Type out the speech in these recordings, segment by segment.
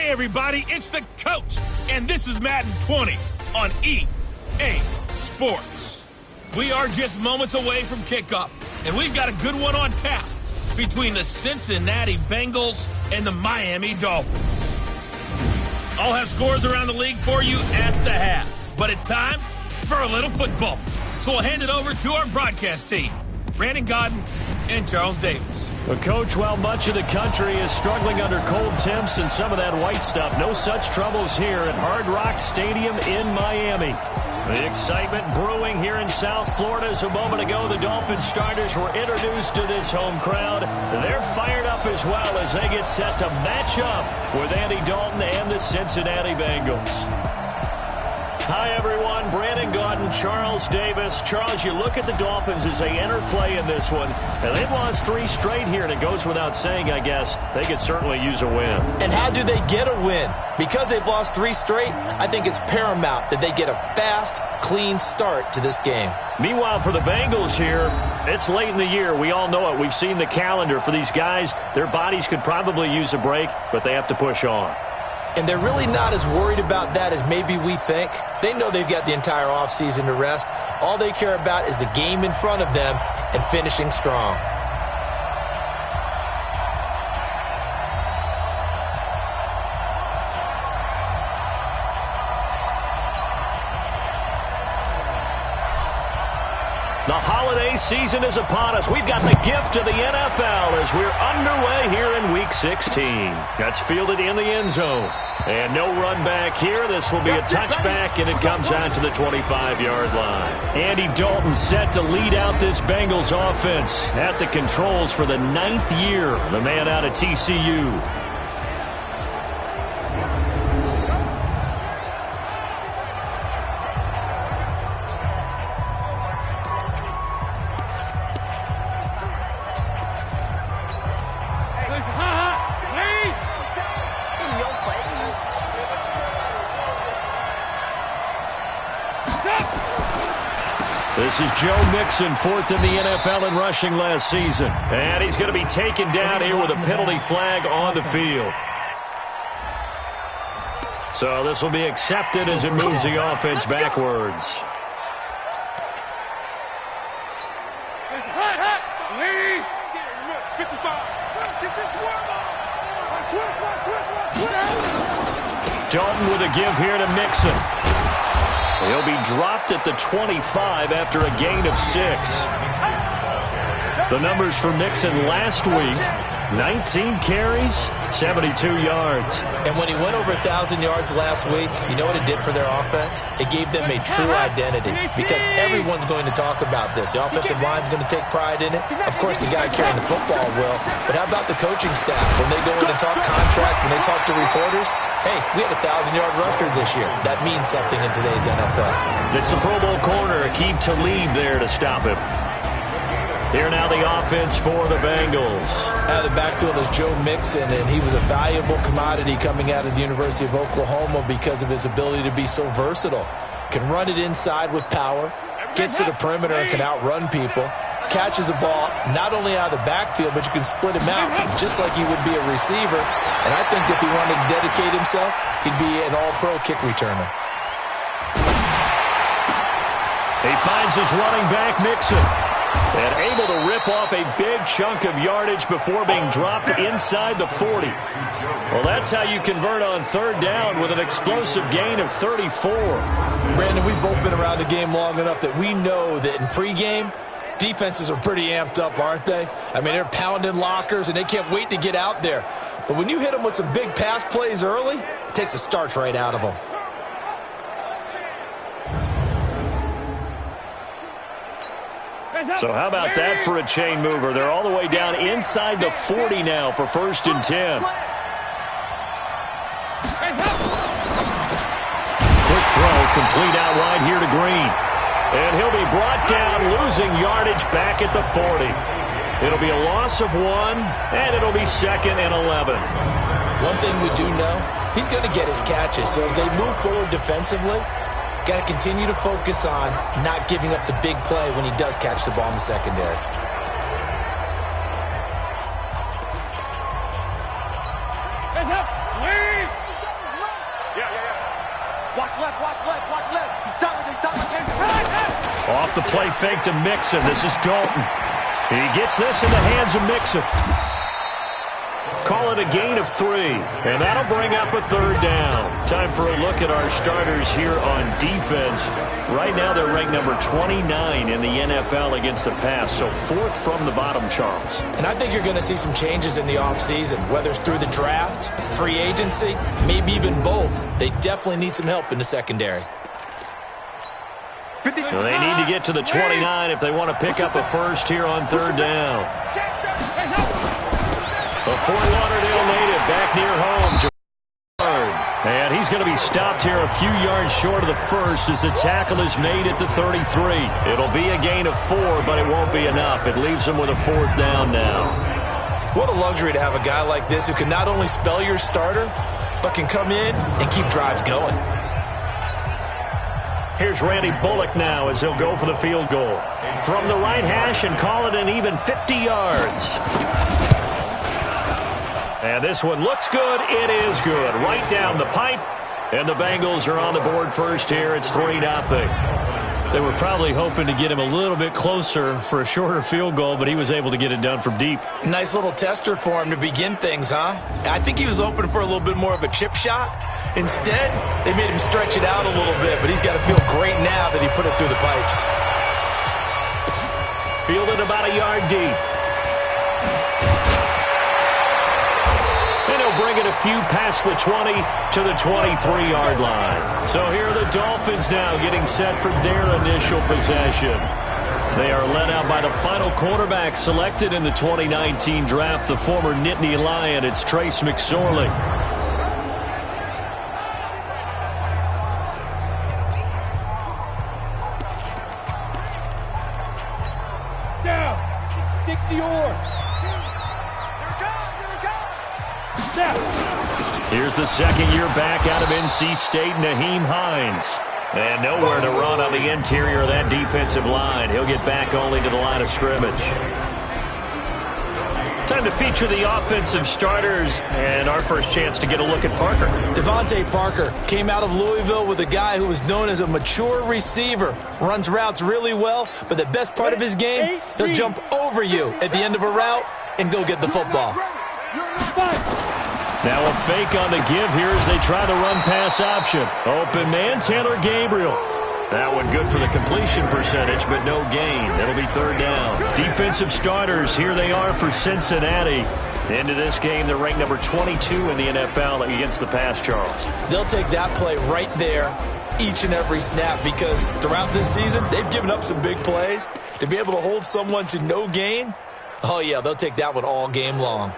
Hey, everybody, it's the coach, and this is Madden 20 on EA Sports. We are just moments away from kickoff, and we've got a good one on tap between the Cincinnati Bengals and the Miami Dolphins. I'll have scores around the league for you at the half, but it's time for a little football. So we'll hand it over to our broadcast team, Brandon Godden and Charles Davis. Well, Coach, while much of the country is struggling under cold temps and some of that white stuff, no such troubles here at Hard Rock Stadium in Miami. The excitement brewing here in South Florida as a moment ago the Dolphins starters were introduced to this home crowd. They're fired up as well as they get set to match up with Andy Dalton and the Cincinnati Bengals. Hi, everyone. Brandon Godden, Charles Davis. Charles, you look at the Dolphins as they enter play in this one, and they've lost 3 straight here, and it goes without saying, I guess, they could certainly use a win. And how do they get a win? Because they've lost 3 straight, I think it's paramount that they get a fast, clean start to this game. Meanwhile, for the Bengals here, it's late in the year. We all know it. We've seen the calendar for these guys. Their bodies could probably use a break, but they have to push on. And they're really not as worried about that as maybe we think. They know they've got the entire offseason to rest. All they care about is the game in front of them and finishing strong. The holiday season is upon us. We've got the gift of the NFL as we're underway here in Week 16. That's fielded in the end zone. And no run back here. This will be a touchback, and it comes out to the 25-yard line. Andy Dalton set to lead out this Bengals offense at the controls for the 9th year. The man out of TCU. This is Joe Mixon, 4th in the NFL in rushing last season. And he's going to be taken down here with a penalty flag on the field. So this will be accepted as it moves the offense backwards. Dalton with a give here to Mixon. He'll be dropped at the 25 after a gain of 6. The numbers for Mixon last week, 19 carries, 72 yards. And when he went over 1,000 yards last week, you know what it did for their offense? It gave them a true identity because everyone's going to talk about this. The offensive line's going to take pride in it. Of course, the guy carrying the football will. But how about the coaching staff? When they go in and talk contracts, when they talk to reporters, hey, we had a 1,000-yard rusher this year. That means something in today's NFL. It's the Pro Bowl corner, Akeem Talib there to stop him. Here now the offense for the Bengals. Out of the backfield is Joe Mixon, and he was a valuable commodity coming out of the University of Oklahoma because of his ability to be so versatile. Can run it inside with power, gets to the perimeter and can outrun people, catches the ball not only out of the backfield, but you can split him out just like he would be a receiver. And I think if he wanted to dedicate himself, he'd be an all-pro kick returner. He finds his running back, Mixon. And able to rip off a big chunk of yardage before being dropped inside the 40. Well, that's how you convert on 3rd down with an explosive gain of 34. Brandon, we've both been around the game long enough that we know that in pregame, defenses are pretty amped up, aren't they? I mean, they're pounding lockers, and they can't wait to get out there. But when you hit them with some big pass plays early, it takes the starch right out of them. So how about that for a chain mover? They're all the way down inside the 40 now for 1st and 10. Quick throw, complete out wide here to Green. And he'll be brought down, losing yardage back at the 40. It'll be a loss of 1, and it'll be 2nd and 11. One thing we do know, he's going to get his catches. So as they move forward defensively, got to continue to focus on not giving up the big play when he does catch the ball in the secondary. Off the play fake to Mixon. This is Dalton. He gets this in the hands of Mixon. Call it a gain of 3, and that'll bring up a third down. Time for a look at our starters here on defense. Right now they're ranked number 29 in the NFL against the pass, so 4th from the bottom, Charles. And I think you're going to see some changes in the offseason, whether it's through the draft, free agency, maybe even both. They definitely need some help in the secondary. Well, they need to get to the 29 if they want to pick up a first here on third down. A Fort Lauderdale native back near home. And he's going to be stopped here a few yards short of the first as the tackle is made at the 33. It'll be a gain of 4, but it won't be enough. It leaves him with a 4th down now. What a luxury to have a guy like this who can not only spell your starter, but can come in and keep drives going. Here's Randy Bullock now as he'll go for the field goal. From the right hash and call it an even 50 yards. And this one looks good. It is good. Right down the pipe. And the Bengals are on the board first here. It's 3-0. They were probably hoping to get him a little bit closer for a shorter field goal, but he was able to get it done from deep. Nice little tester for him to begin things, huh? I think he was hoping for a little bit more of a chip shot. Instead, they made him stretch it out a little bit, but he's got to feel great now that he put it through the pipes. Fielded about a yard deep. And he'll bring it a few past the 20 to the 23-yard line. So here are the Dolphins now getting set for their initial possession. They are led out by the final quarterback selected in the 2019 draft, the former Nittany Lion. It's Trace McSorley. Here's the second-year back out of NC State, Naheem Hines. And nowhere to run on the interior of that defensive line. He'll get back only to the line of scrimmage. Time to feature the offensive starters, and our first chance to get a look at Parker. Devontae Parker came out of Louisville with a guy who was known as a mature receiver. Runs routes really well, but the best part of his game, he'll jump over you at the end of a route and go get the football. Now a fake on the give here as they try the run-pass option. Open man, Taylor Gabriel. That one good for the completion percentage, but no gain. It'll be third down. Defensive starters, here they are for Cincinnati. Into this game, they're ranked number 22 in the NFL against the pass, Charles. They'll take that play right there each and every snap because throughout this season, they've given up some big plays. To be able to hold someone to no gain, oh yeah, they'll take that one all game long.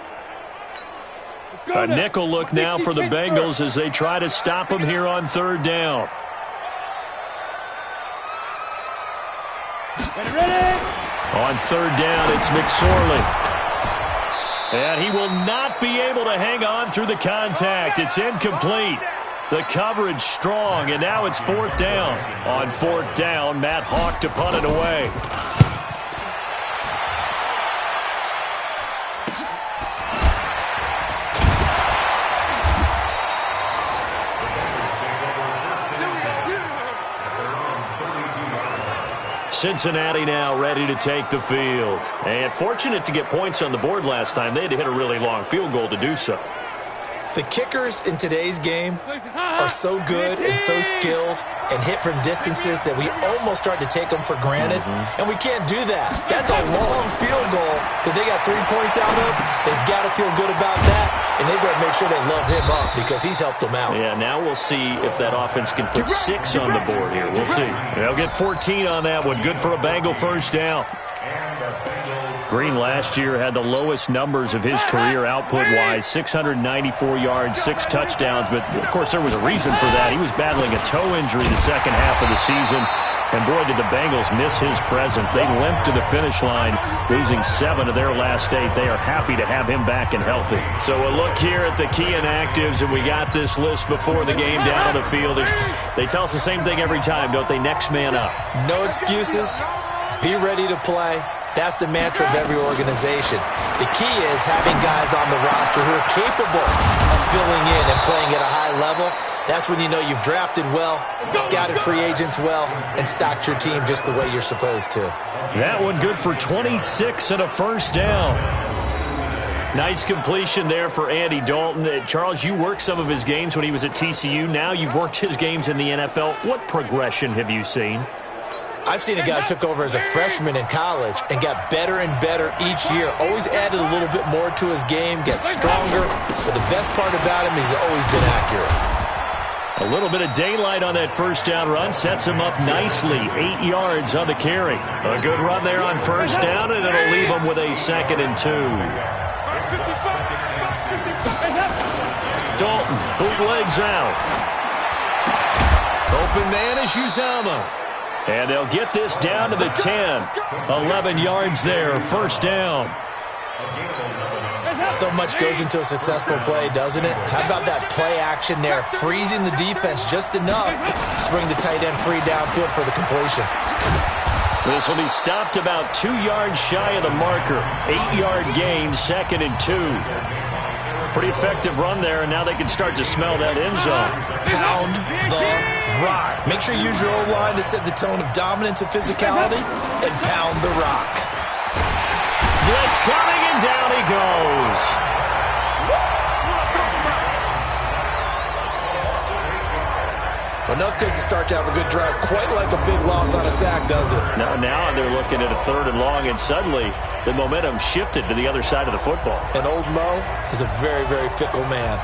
A nickel look now for the Bengals as they try to stop him here on third down. On third down, it's McSorley. And he will not be able to hang on through the contact. It's incomplete. The coverage strong, and now it's fourth down. On fourth down, Matt Hawk to punt it away. Cincinnati now ready to take the field. And fortunate to get points on the board last time. They had to hit a really long field goal to do so. The kickers in today's game are so good and so skilled and hit from distances that we almost start to take them for granted. And we can't do that. That's a long field goal that they got 3 points out of. They've got to feel good about that. And they've got to make sure they love him up because he's helped them out. Yeah, now we'll see if that offense can put 6 on the board here. We'll see. They'll get 14 on that one. Good for a Bengal first down. Green last year had the lowest numbers of his career output-wise, 694 yards, 6 touchdowns. But, of course, there was a reason for that. He was battling a toe injury the second half of the season. And, boy, did the Bengals miss his presence. They limped to the finish line, losing 7 of their last 8. They are happy to have him back and healthy. So a look here at the key inactives, and we got this list before the game down on the field. They tell us the same thing every time, don't they? Next man up. No excuses. Be ready to play. That's the mantra of every organization. The key is having guys on the roster who are capable of filling in and playing at a high level. That's when you know you've drafted well, scouted free agents well, and stocked your team just the way you're supposed to. That one good for 26 and a first down. Nice completion there for Andy Dalton. Charles, you worked some of his games when he was at TCU. Now you've worked his games in the NFL. What progression have you seen? I've seen a guy who took over as a freshman in college and got better and better each year. Always added a little bit more to his game, gets stronger. But the best part about him is he's always been accurate. A little bit of daylight on that first down run sets him up nicely. 8 yards on the carry. A good run there on first down, and it'll leave him with a 2nd and 2. Dalton bootlegs out. Open man is Uzomah. And they'll get this down to the 10. 11 yards there, first down. So much goes into a successful play, doesn't it? How about that play action there, freezing the defense just enough to bring the tight end free downfield for the completion. This will be stopped about 2 yards shy of the marker. 8-yard gain, 2nd and 2. Pretty effective run there, and now they can start to smell that end zone. Pound the rock. Make sure you use your O-line to set the tone of dominance and physicality, and pound the rock. Blitz coming, and down he goes. Enough takes a start to have a good drive, quite like a big loss on a sack, does it? Now they're looking at a 3rd and long, and suddenly the momentum shifted to the other side of the football. And old Mo is a very, very fickle man.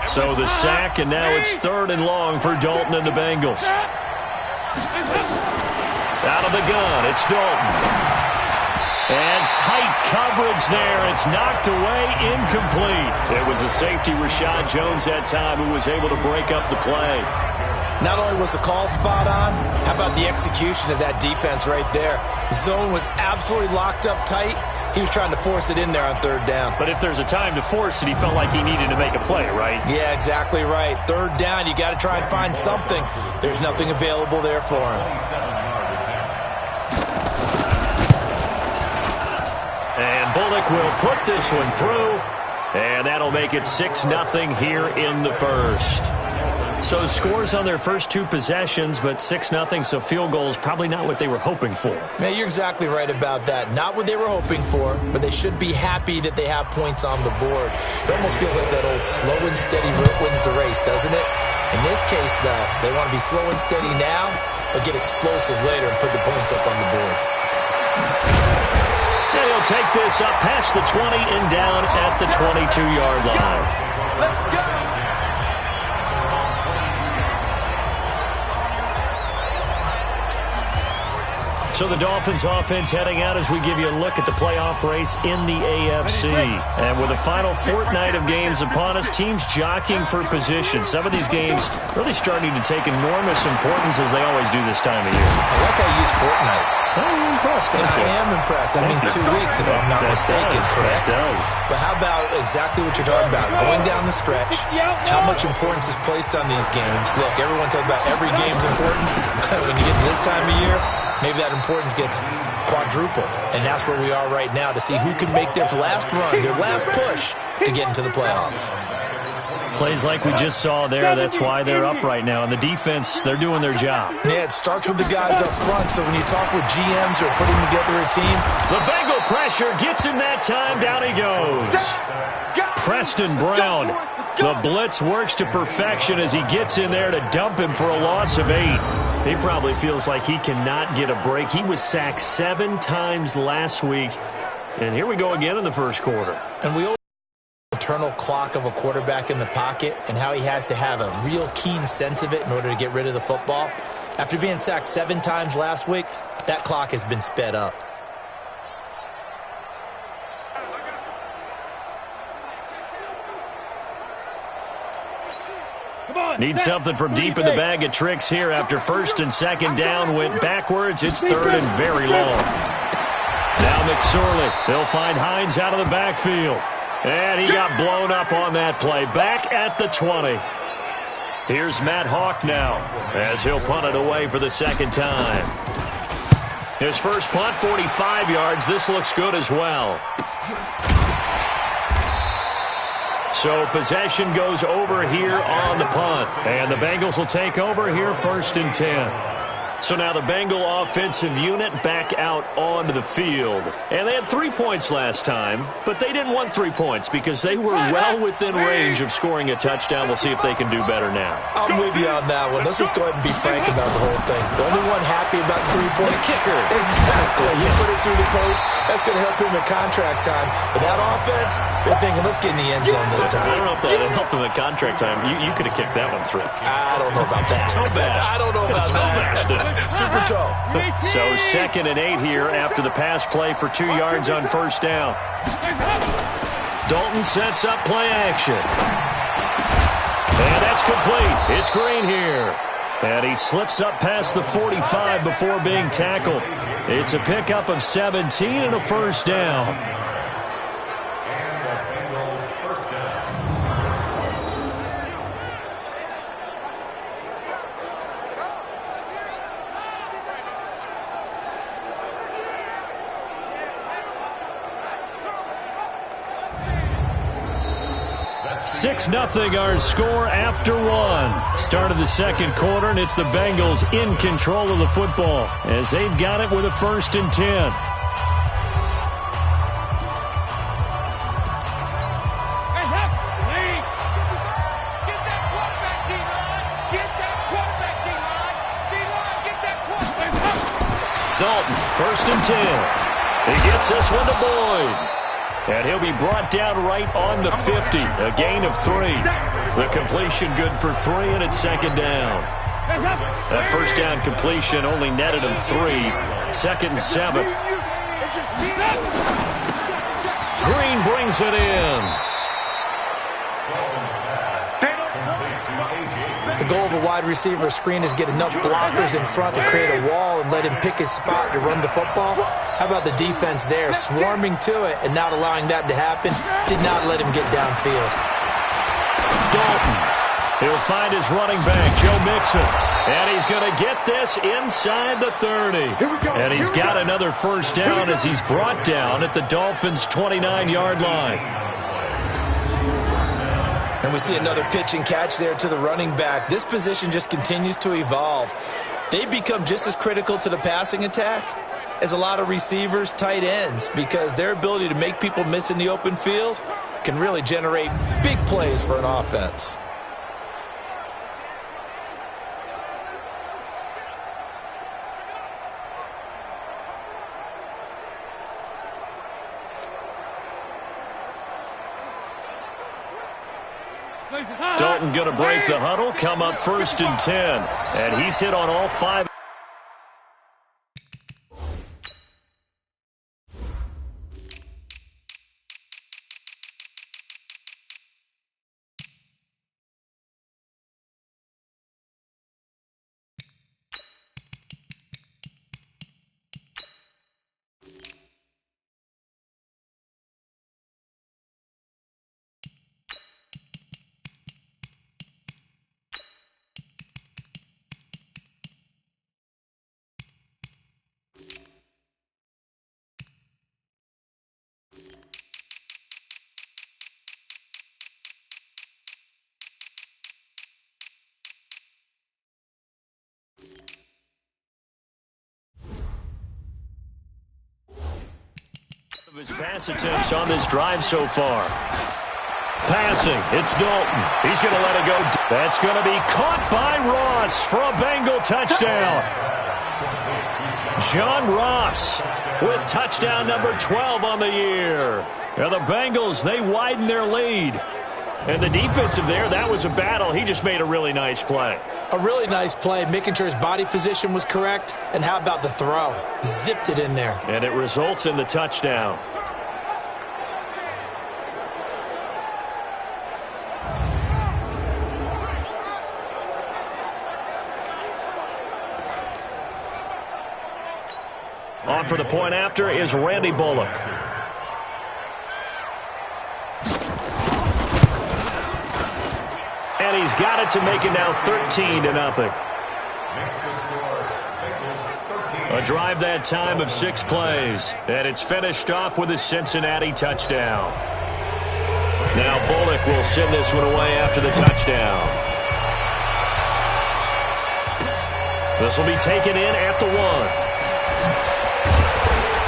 So the sack, and now it's 3rd and long for Dalton and the Bengals. Out of the gun, it's Dalton. And tight coverage there. It's knocked away, incomplete. It was a safety, Rashad Jones, that time, who was able to break up the play. Not only was the call spot on, how about the execution of that defense right there? Zone was absolutely locked up tight. He was trying to force it in there on 3rd down. But if there's a time to force it, he felt like he needed to make a play, right? Yeah, exactly right. 3rd down, you got to try and find something. There's nothing available there for him. And Bullock will put this one through, and that'll make it 6-0 here in the first. So scores on their first 2 possessions, but 6-0, so field goals probably not what they were hoping for. Man, you're exactly right about that. Not what they were hoping for, but they should be happy that they have points on the board. It almost feels like that old slow and steady wins the race, doesn't it? In this case, though, they want to be slow and steady now, but get explosive later and put the points up on the board. And he'll take this up past the 20 and down at the 22-yard line. Let's go! So the Dolphins offense heading out as we give you a look at the playoff race in the AFC. And with the final fortnight of games upon us, teams jockeying for position. Some of these games really starting to take enormous importance as they always do this time of year. I like how you use fortnight. Oh, you're impressed, aren't you? I am impressed. That means 2 weeks if I'm not mistaken, correct? That does. But how about exactly what you're talking about? Going down the stretch, how much importance is placed on these games? Look, everyone talks about every game's important. When you get to this time of year, maybe that importance gets quadrupled. And that's where we are right now to see who can make their last run, their last push to get into the playoffs. Plays like we just saw there, that's why they're up right now. And the defense, they're doing their job. Yeah, it starts with the guys up front. So when you talk with GMs who are putting together a team. The Bengal pressure gets him that time. Down he goes. Preston Brown. The blitz works to perfection as he gets in there to dump him for a loss of 8. He probably feels like he cannot get a break. He was sacked 7 times last week. And here we go again in the first quarter. And we always eternal clock of a quarterback in the pocket and how he has to have a real keen sense of it in order to get rid of the football. After being sacked 7 times last week, that clock has been sped up. Need something from deep in the bag of tricks here after 1st and 2nd down went backwards. It's 3rd and very long. Now McSorley. They'll find Hines out of the backfield. And he got blown up on that play. Back at the 20. Here's Matt Hawk now as he'll punt it away for the 2nd time. His first punt, 45 yards. This looks good as well. So possession goes over here on the punt. And the Bengals will take over here 1st and 10. So now the Bengal offensive unit back out onto the field. And they had 3 points last time, but they didn't want 3 points because they were well within range of scoring a touchdown. We'll see if they can do better now. I'm with you on that one. Let's just go ahead and be frank about the whole thing. The only one happy about the 3-point kicker. Exactly. You put it through the post. That's going to help him in contract time. But that offense, they're thinking, let's get in the end zone this time. I don't know if that helped him in contract time. You could have kicked that one through. I don't know about that. I don't know about that. Super toe. So 2nd and 8 here after the pass play for 2 yards on 1st down. Dalton sets up play action. And that's complete. It's Green here. And he slips up past the 45 before being tackled. It's a pickup of 17 and a 1st down. Six 0 our score after 1. Start of the 2nd quarter, and it's the Bengals in control of the football as they've got it with a 1st and 10. Dalton, 1st and 10. He gets this one to Boyd. And he'll be brought down right on the 50. A gain of 3. The completion good for 3, and it's 2nd down. That 1st down completion only netted him 3. 2nd and 7. Green brings it in. The goal of a wide receiver screen is get enough blockers in front to create a wall and let him pick his spot to run the football. How about the defense there, swarming to it and not allowing that to happen? Did not let him get downfield. Dalton. He'll find his running back, Joe Mixon. And he's going to get this inside the 30. And he's got another 1st down as he's brought down at the Dolphins' 29-yard line. And we see another pitch and catch there to the running back. This position just continues to evolve. They become just as critical to the passing attack as a lot of receivers, tight ends, because their ability to make people miss in the open field can really generate big plays for an offense. Dalton going to break the huddle, come up 1st and 10. And he's hit on all 5. His pass attempts on this drive so far. Passing, it's Dalton. He's going to let it go. That's going to be caught by Ross for a Bengal touchdown. John Ross with touchdown number 12 on the year. Now the Bengals, they widen their lead. And the defensive there, that was a battle. He just made a really nice play. A really nice play, making sure his body position was correct. And how about the throw? Zipped it in there. And it results in the touchdown. On for the point after is Randy Bullock. And he's got it to make it now 13-0. A drive that time of 6 plays. And it's finished off with a Cincinnati touchdown. Now Bullock will send this one away after the touchdown. This will be taken in at the 1.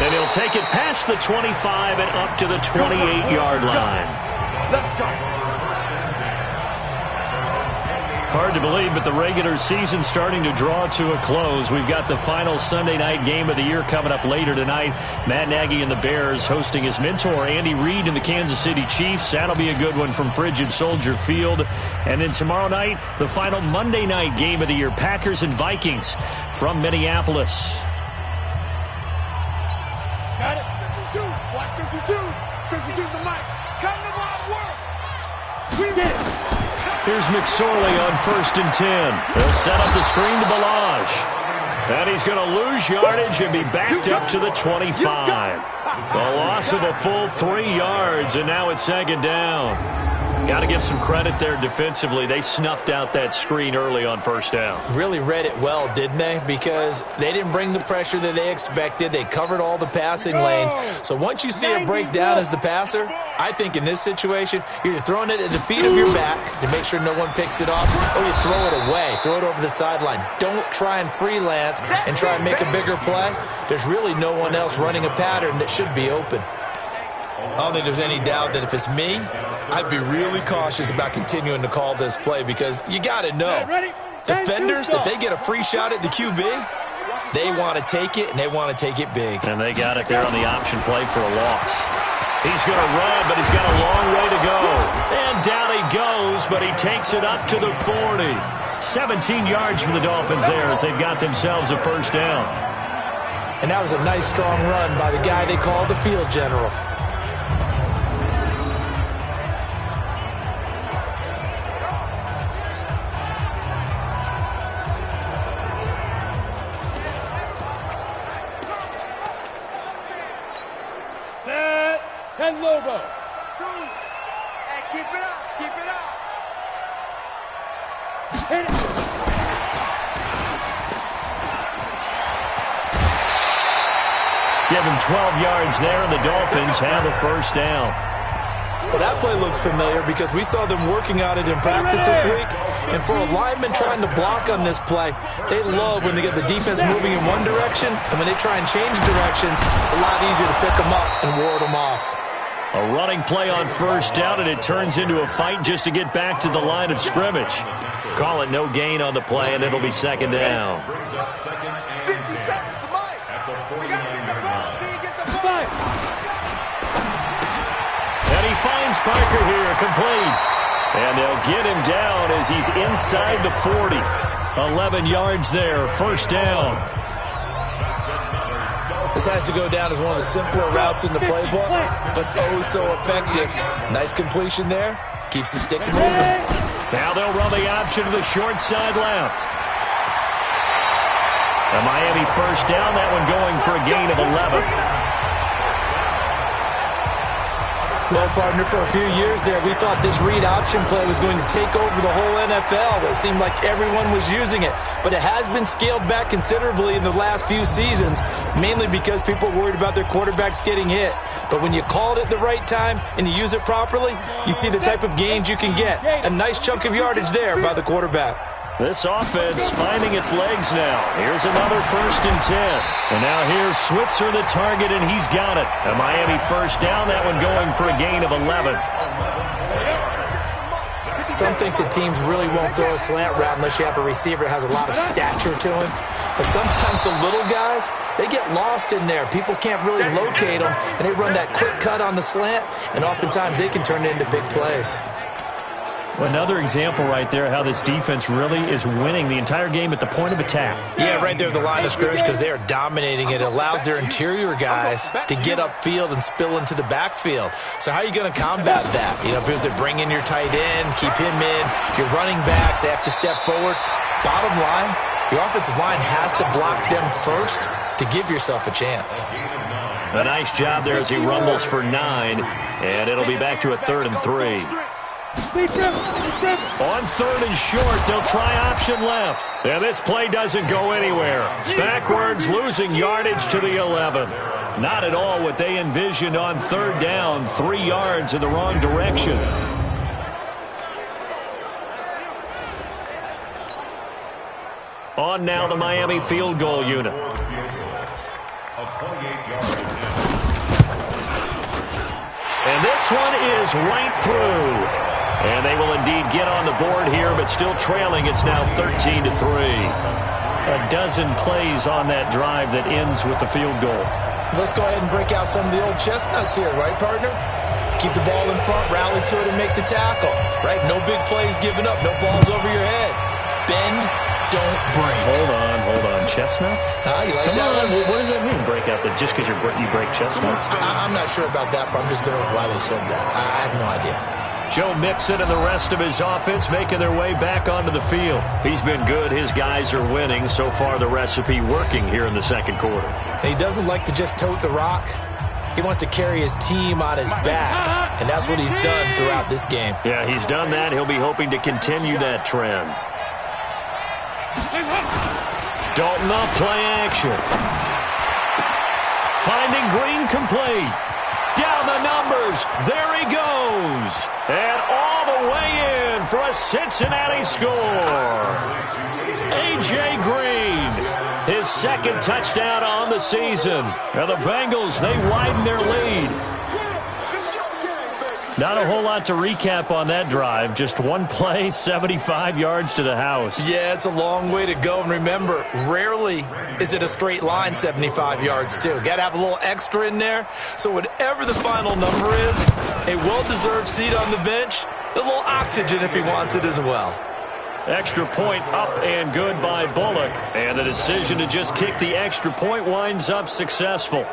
And he'll take it past the 25 and up to the 28-yard line. Let's go. Hard to believe, but the regular season's starting to draw to a close. We've got the final Sunday night game of the year coming up later tonight. Matt Nagy and the Bears hosting his mentor, Andy Reid, and the Kansas City Chiefs. That'll be a good one from Frigid Soldier Field. And then tomorrow night, the final Monday night game of the year, Packers and Vikings from Minneapolis. Got it. 52. Watch 52. 52's the mic. Come to my work. We did it. Here's McSorley on 1st and 10. They'll set up the screen to Balaj. And he's going to lose yardage and be backed up to the 25. A loss of a full 3 yards, and now it's 2nd down. Got to give some credit there defensively. They snuffed out that screen early on 1st down. Really read it well, didn't they? Because they didn't bring the pressure that they expected. They covered all the passing lanes. So once you see it break down as the passer, I think in this situation, you're either throwing it at the feet of your back to make sure no one picks it off, or you throw it away. Throw it over the sideline. Don't try and freelance and try and make a bigger play. There's really no one else running a pattern that should be open. I don't think there's any doubt that if it's me, I'd be really cautious about continuing to call this play because you got to know, defenders, if they get a free shot at the QB, they want to take it, and they want to take it big. And they got it there on the option play for a loss. He's going to run, but he's got a long way to go. And down he goes, but he takes it up to the 40. 17 yards for the Dolphins there as they've got themselves a 1st down. And that was a nice, strong run by the guy they call the field general. Set. 10 logo. Hey, keep it up. Keep it up. Hit it. Give him 12 yards there, and the Dolphins have a 1st down. Well, that play looks familiar because we saw them working on it in practice this week. And for a lineman trying to block on this play, they love when they get the defense moving in one direction, and when they try and change directions, it's a lot easier to pick them up and ward them off. A running play on 1st down, and it turns into a fight just to get back to the line of scrimmage. Call it no gain on the play, and it'll be 2nd down. 50 seconds to Mike. We got to get the ball. Then you get the ball. And he finds Parker here, complete. And they'll get him down as he's inside the 40. 11 yards there, 1st down. This has to go down as one of the simpler routes in the playbook, but oh so effective. Nice completion there. Keeps the sticks moving. Now they'll run the option to the short side left. A Miami 1st down, that one going for a gain of 11. Well, partner, for a few years there, we thought this read option play was going to take over the whole NFL. It seemed like everyone was using it. But it has been scaled back considerably in the last few seasons, mainly because people are worried about their quarterbacks getting hit. But when you call it at the right time and you use it properly, you see the type of gains you can get. A nice chunk of yardage there by the quarterback. This offense finding its legs now. Here's another 1st and 10. And now here's Switzer, the target, and he's got it. A Miami 1st down, that one going for a gain of 11. Some think that teams really won't throw a slant route unless you have a receiver that has a lot of stature to him. But sometimes the little guys, they get lost in there. People can't really locate them, and they run that quick cut on the slant, and oftentimes they can turn it into big plays. Another example right there how this defense really is winning the entire game at the point of attack. Yeah, right there at the line of scrimmage because they are dominating it. It allows their interior guys to get upfield and spill into the backfield. So how are you going to combat that? You know, because they bring in your tight end, keep him in. Your running backs, they have to step forward. Bottom line, your offensive line has to block them first to give yourself a chance. A nice job there as he rumbles for 9, and it'll be back to a 3rd and 3. On 3rd and short, they'll try option left. And this play doesn't go anywhere. Backwards, losing yardage to the 11. Not at all what they envisioned on 3rd down. 3 yards in the wrong direction. On now the Miami field goal unit. And this one is right through. And they will indeed get on the board here, but still trailing. It's now 13-3. A dozen plays on that drive that ends with the field goal. Let's go ahead and break out some of the old chestnuts here, right, partner? Keep the ball in front, rally to it, and make the tackle, right? No big plays given up, no balls over your head. Bend, don't break. Hold on. Chestnuts? You like Come that on. one? What does that mean, break out? Just because you break chestnuts? I'm not sure about that, but I'm just going with why they said that. I have no idea. Joe Mixon and the rest of his offense making their way back onto the field. He's been good. His guys are winning. So far, the recipe working here in the second quarter. And he doesn't like to just tote the rock. He wants to carry his team on his back, and that's what he's done throughout this game. Yeah, he's done that. He'll be hoping to continue that trend. Dalton off play action. Finding Green complete. Down the numbers. There he goes. And all the way in for a Cincinnati score. A.J. Green, his second touchdown on the season. And the Bengals, they widen their lead. Not a whole lot to recap on that drive. Just one play, 75 yards to the house. Yeah, it's a long way to go. And remember, rarely is it a straight line 75 yards, too. Got to have a little extra in there. So whatever the final number is, a well-deserved seat on the bench, a little oxygen if he wants it as well. Extra point up and good by Bullock. And the decision to just kick the extra point winds up successful.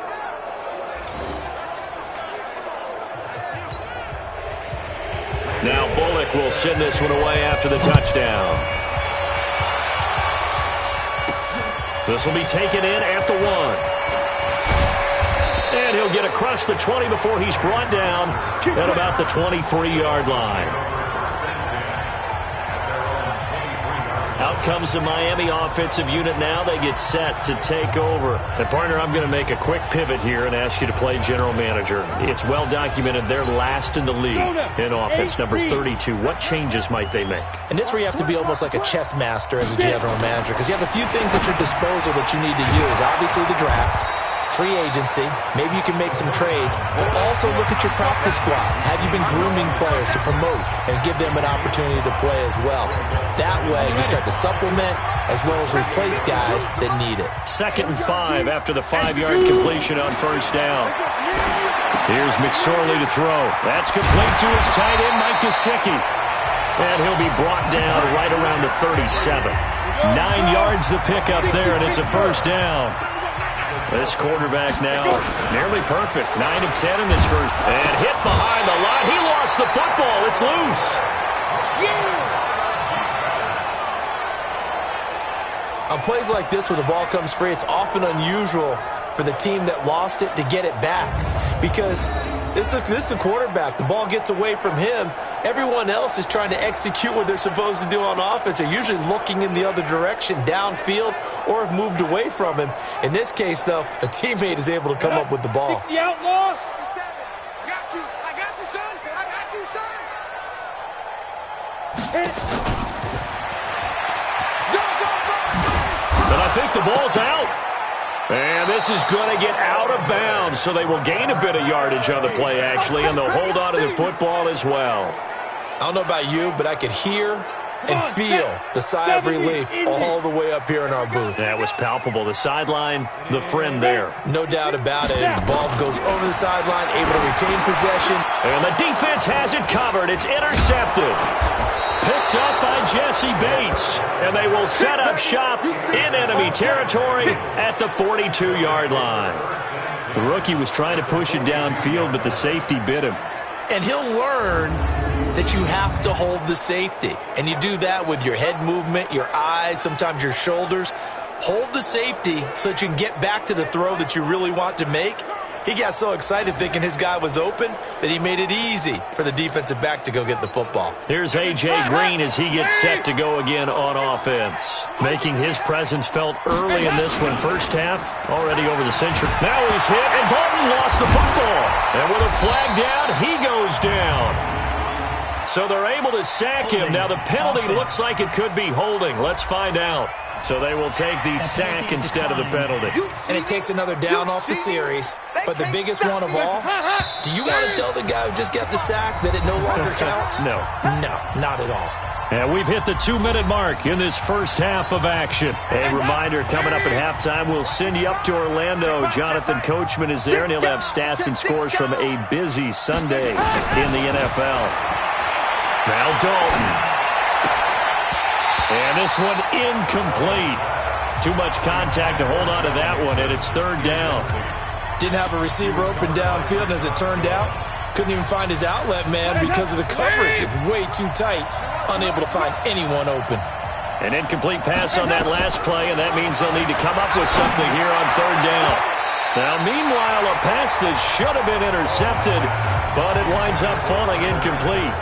Now Bullock will send this one away after the touchdown. This will be taken in at the 1. And he'll get across the 20 before he's brought down at about the 23-yard line. Out comes the Miami offensive unit now. They get set to take over. And, partner, I'm going to make a quick pivot here and ask you to play general manager. It's well documented they're last in the league in offense, number 32. What changes might they make? And this is where you have to be almost like a chess master as a general manager, because you have a few things at your disposal that you need to use. Obviously, the draft, free agency, maybe you can make some trades, but also look at your practice squad. Have you been grooming players to promote and give them an opportunity to play as well? That way, you start to supplement as well as replace guys that need it. 2nd and 5 after the 5-yard completion on first down. Here's McSorley to throw. That's complete to his tight end, Mike Gesicki. And he'll be brought down right around the 37. 9 yards the pickup there, and it's a first down. This quarterback now nearly perfect. 9 of 10 in this first. And hit behind the line. He lost the football. It's loose. On plays like this where the ball comes free, it's often unusual for the team that lost it to get it back. Because this is the quarterback. The ball gets away from him. Everyone else is trying to execute what they're supposed to do on offense. They're usually looking in the other direction, downfield, or have moved away from him. In this case, though, a teammate is able to come up with the ball. 60 outlaw. I got you, son. But I think the ball's out. And this is going to get out of bounds, so they will gain a bit of yardage on the play, actually, and they'll hold on to the football as well. I don't know about you, but I could hear and feel the sigh of relief all the way up here in our booth. That was palpable. The sideline, the friend there. No doubt about it. The ball goes over the sideline, able to retain possession. And the defense has it covered. It's intercepted. Picked up by Jesse Bates. And they will set up shop in enemy territory at the 42-yard line. The rookie was trying to push it downfield, but the safety bit him. And he'll learn that you have to hold the safety. And you do that with your head movement, your eyes, sometimes your shoulders. Hold the safety so that you can get back to the throw that you really want to make. He got so excited thinking his guy was open that he made it easy for the defensive back to go get the football. Here's A.J. Green as he gets set to go again on offense. Making his presence felt early in this one. First half, already over the century. Now he's hit, and Dalton lost the football. And with a flag down, he goes down. So they're able to sack him. Now the penalty looks like it could be holding. Let's find out. So they will take the sack instead of the penalty. And it takes another down off the series. But the biggest one of all, do you want to tell the guy who just got the sack that it no longer counts? No. No, not at all. And we've hit the 2-minute mark in this first half of action. A reminder, coming up at halftime, we'll send you up to Orlando. Jonathan Coachman is there, and he'll have stats and scores from a busy Sunday in the NFL. Now Dalton. And this one incomplete. Too much contact to hold on to that one, and it's third down. Didn't have a receiver open downfield, as it turned out. Couldn't even find his outlet man because of the coverage. It's way too tight. Unable to find anyone open. An incomplete pass on that last play, and that means they'll need to come up with something here on third down. Now, meanwhile, a pass that should have been intercepted, but it winds up falling incomplete.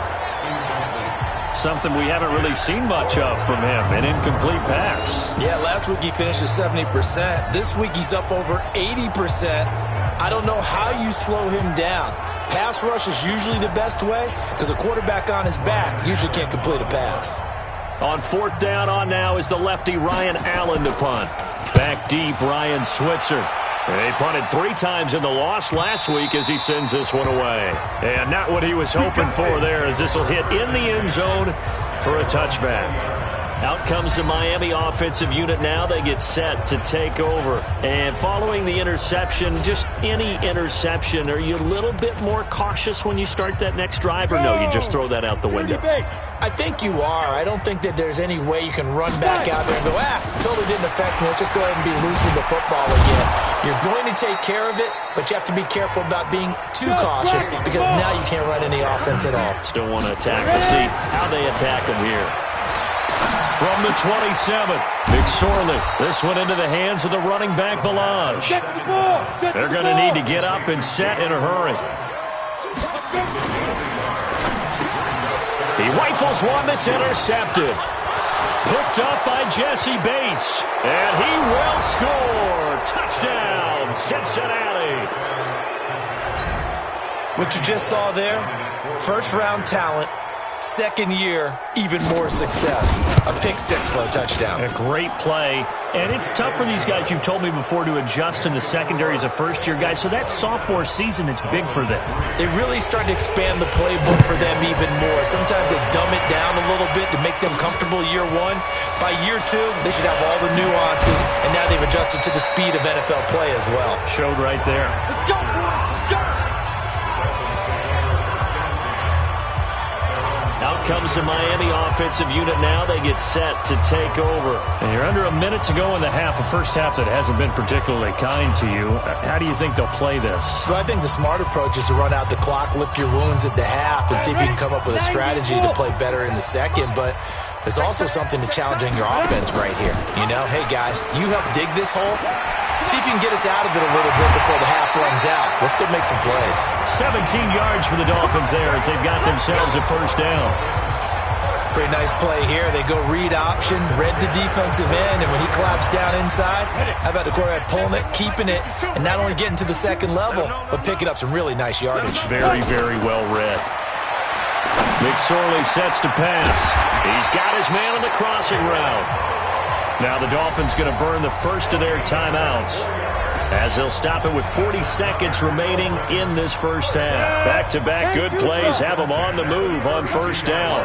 Something we haven't really seen much of from him, an incomplete pass. Yeah, last week he finished at 70%. This week he's up over 80%. I don't know how you slow him down. Pass rush is usually the best way because a quarterback on his back usually can't complete a pass. On fourth down on now is the lefty Ryan Allen to punt. Back deep, Ryan Switzer. He punted 3 times in the loss last week as he sends this one away. And not what he was hoping for there, as this will hit in the end zone for a touchback. Out comes the Miami offensive unit now. They get set to take over. And following the interception, just any interception, are you a little bit more cautious when you start that next drive, or no, you just throw that out the window? I think you are. I don't think that there's any way you can run back out there and go, totally didn't affect me. Let's just go ahead and be loose with the football again. You're going to take care of it, but you have to be careful about being too cautious because now you can't run any offense at all. Still want to attack. Let's see how they attack him here. From the 27, McSorley. This one into the hands of the running back, Balaj. They're going to need to get up and set in a hurry. He rifles one that's intercepted. Picked up by Jesse Bates. And he will score. Touchdown, Cincinnati. What you just saw there, first-round talent. Second year, even more success. A pick six for a touchdown. A great play. And it's tough for these guys, you've told me before, to adjust in the secondary as a first-year guy. So that sophomore season, it's big for them. They really start to expand the playbook for them even more. Sometimes they dumb it down a little bit to make them comfortable year one. By year two, they should have all the nuances, and now they've adjusted to the speed of NFL play as well. Showed right there. Let's go, let's go. Out comes the Miami offensive unit now. They get set to take over. And you're under a minute to go in the half, a first half that hasn't been particularly kind to you. How do you think they'll play this? Well, I think the smart approach is to run out the clock, lick your wounds at the half, and see if you can come up with a strategy to play better in the second. But there's also something to challenging your offense right here. You know, hey, guys, you help dig this hole. See if you can get us out of it a little bit before the half runs out. Let's go make some plays. 17 yards for the Dolphins there as they've got themselves a first down. Pretty nice play here. They go read option, read the defensive end, and when he claps down inside, how about the quarterback pulling it, keeping it, and not only getting to the second level, but picking up some really nice yardage. Very, very well read. McSorley sets to pass. He's got his man on the crossing route. Now the Dolphins going to burn the first of their timeouts as they'll stop it with 40 seconds remaining in this first half. Back-to-back good plays have them on the move on first down.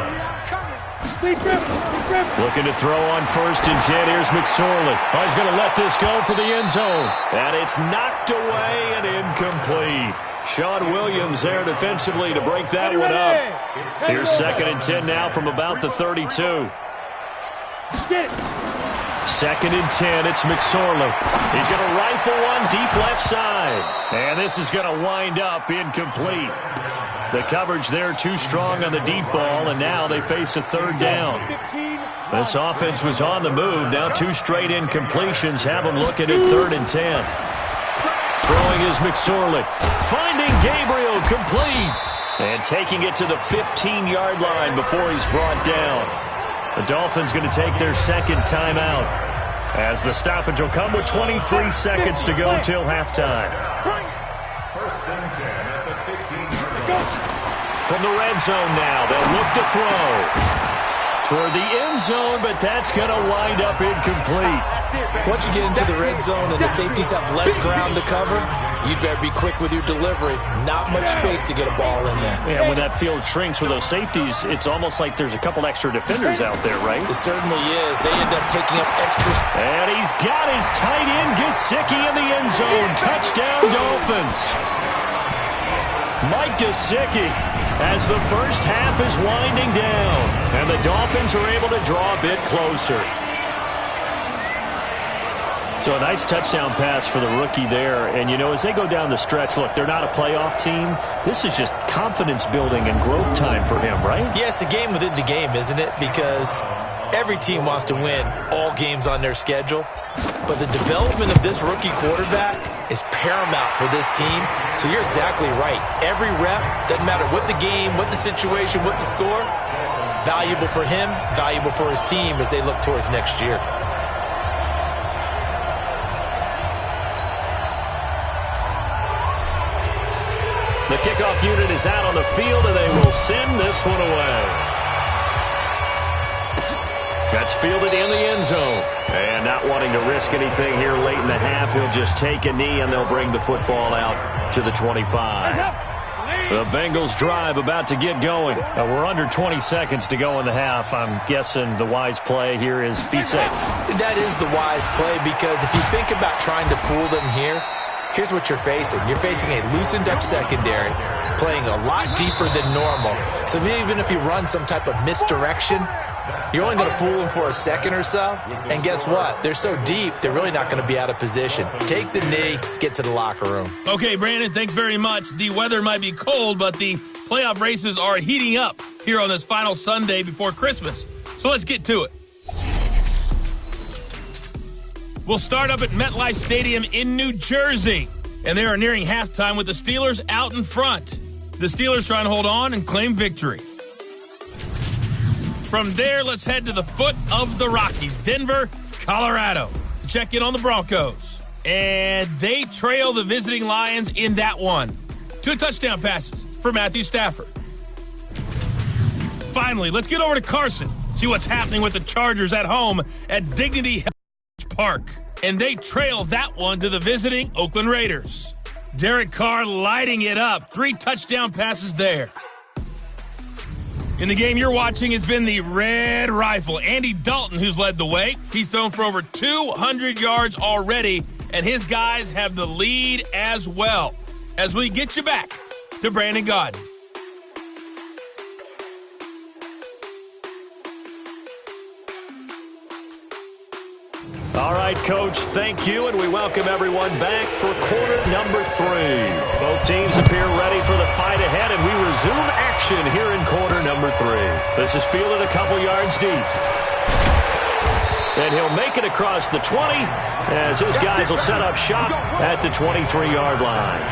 Looking to throw on 1st and 10. Here's McSorley. Oh, he's going to let this go for the end zone. And it's knocked away and incomplete. Sean Williams there defensively to break that one up. Here's 2nd and 10 now from about the 32. 2nd and 10, it's McSorley. He's going to rifle one deep left side. And this is going to wind up incomplete. The coverage there too strong on the deep ball, and now they face a third down. This offense was on the move. Now 2 straight incompletions have them looking at 3rd and 10. Throwing is McSorley. Finding Gabriel complete. And taking it to the 15-yard line before he's brought down. The Dolphins going to take their 2nd timeout as the stoppage will come with 23 seconds to go till halftime. 1st and 10 at the 15-yard line. from the red zone now. They'll look to throw toward the end zone, but that's going to wind up incomplete. Once you get into the red zone and the safeties have less ground to cover, you better be quick with your delivery. Not much space to get a ball in there. Yeah, when that field shrinks with those safeties, it's almost like there's a couple extra defenders out there, right? It certainly is. They end up taking up extra. And he's got his tight end, Gesicki, in the end zone. Touchdown, Dolphins. Mike Gesicki, as the first half is winding down, and the Dolphins are able to draw a bit closer. So a nice touchdown pass for the rookie there. And, you know, as they go down the stretch, look, they're not a playoff team. This is just confidence building and growth time for him, right? Yeah, it's a game within the game, isn't it? Because every team wants to win all games on their schedule. But the development of this rookie quarterback is paramount for this team. So you're exactly right. Every rep, doesn't matter what the game, what the situation, what the score, valuable for him, valuable for his team as they look towards next year. The kickoff unit is out on the field, and they will send this one away. That's fielded in the end zone. And not wanting to risk anything here late in the half, he'll just take a knee, and they'll bring the football out to the 25. The Bengals drive about to get going. We're under 20 seconds to go in the half. I'm guessing the wise play here is be safe. That is the wise play, because if you think about trying to fool them here, here's what you're facing. You're facing a loosened-up secondary, playing a lot deeper than normal. So even if you run some type of misdirection, you're only going to fool them for a second or so. And guess what? They're so deep, they're really not going to be out of position. Take the knee, get to the locker room. Okay, Brandon, thanks very much. The weather might be cold, but the playoff races are heating up here on this final Sunday before Christmas. So let's get to it. We'll start up at MetLife Stadium in New Jersey. And they are nearing halftime with the Steelers out in front. The Steelers trying to hold on and claim victory. From there, let's head to the foot of the Rockies, Denver, Colorado, to check in on the Broncos. And they trail the visiting Lions in that one. 2 touchdown passes for Matthew Stafford. Finally, let's get over to Carson, see what's happening with the Chargers at home at Dignity Park. And they trail that one to the visiting Oakland Raiders. Derek Carr lighting it up. 3 touchdown passes there. In the game you're watching, it's been the Red Rifle, Andy Dalton, who's led the way. He's thrown for over 200 yards already, and his guys have the lead as well. As we get you back to Brandon Gaudin. All right, Coach, thank you, and we welcome everyone back for quarter number 3. Both teams appear ready for the fight ahead, and we resume action here in quarter number 3. This is fielded a couple yards deep. And he'll make it across the 20 as his guys will set up shop at the 23-yard line.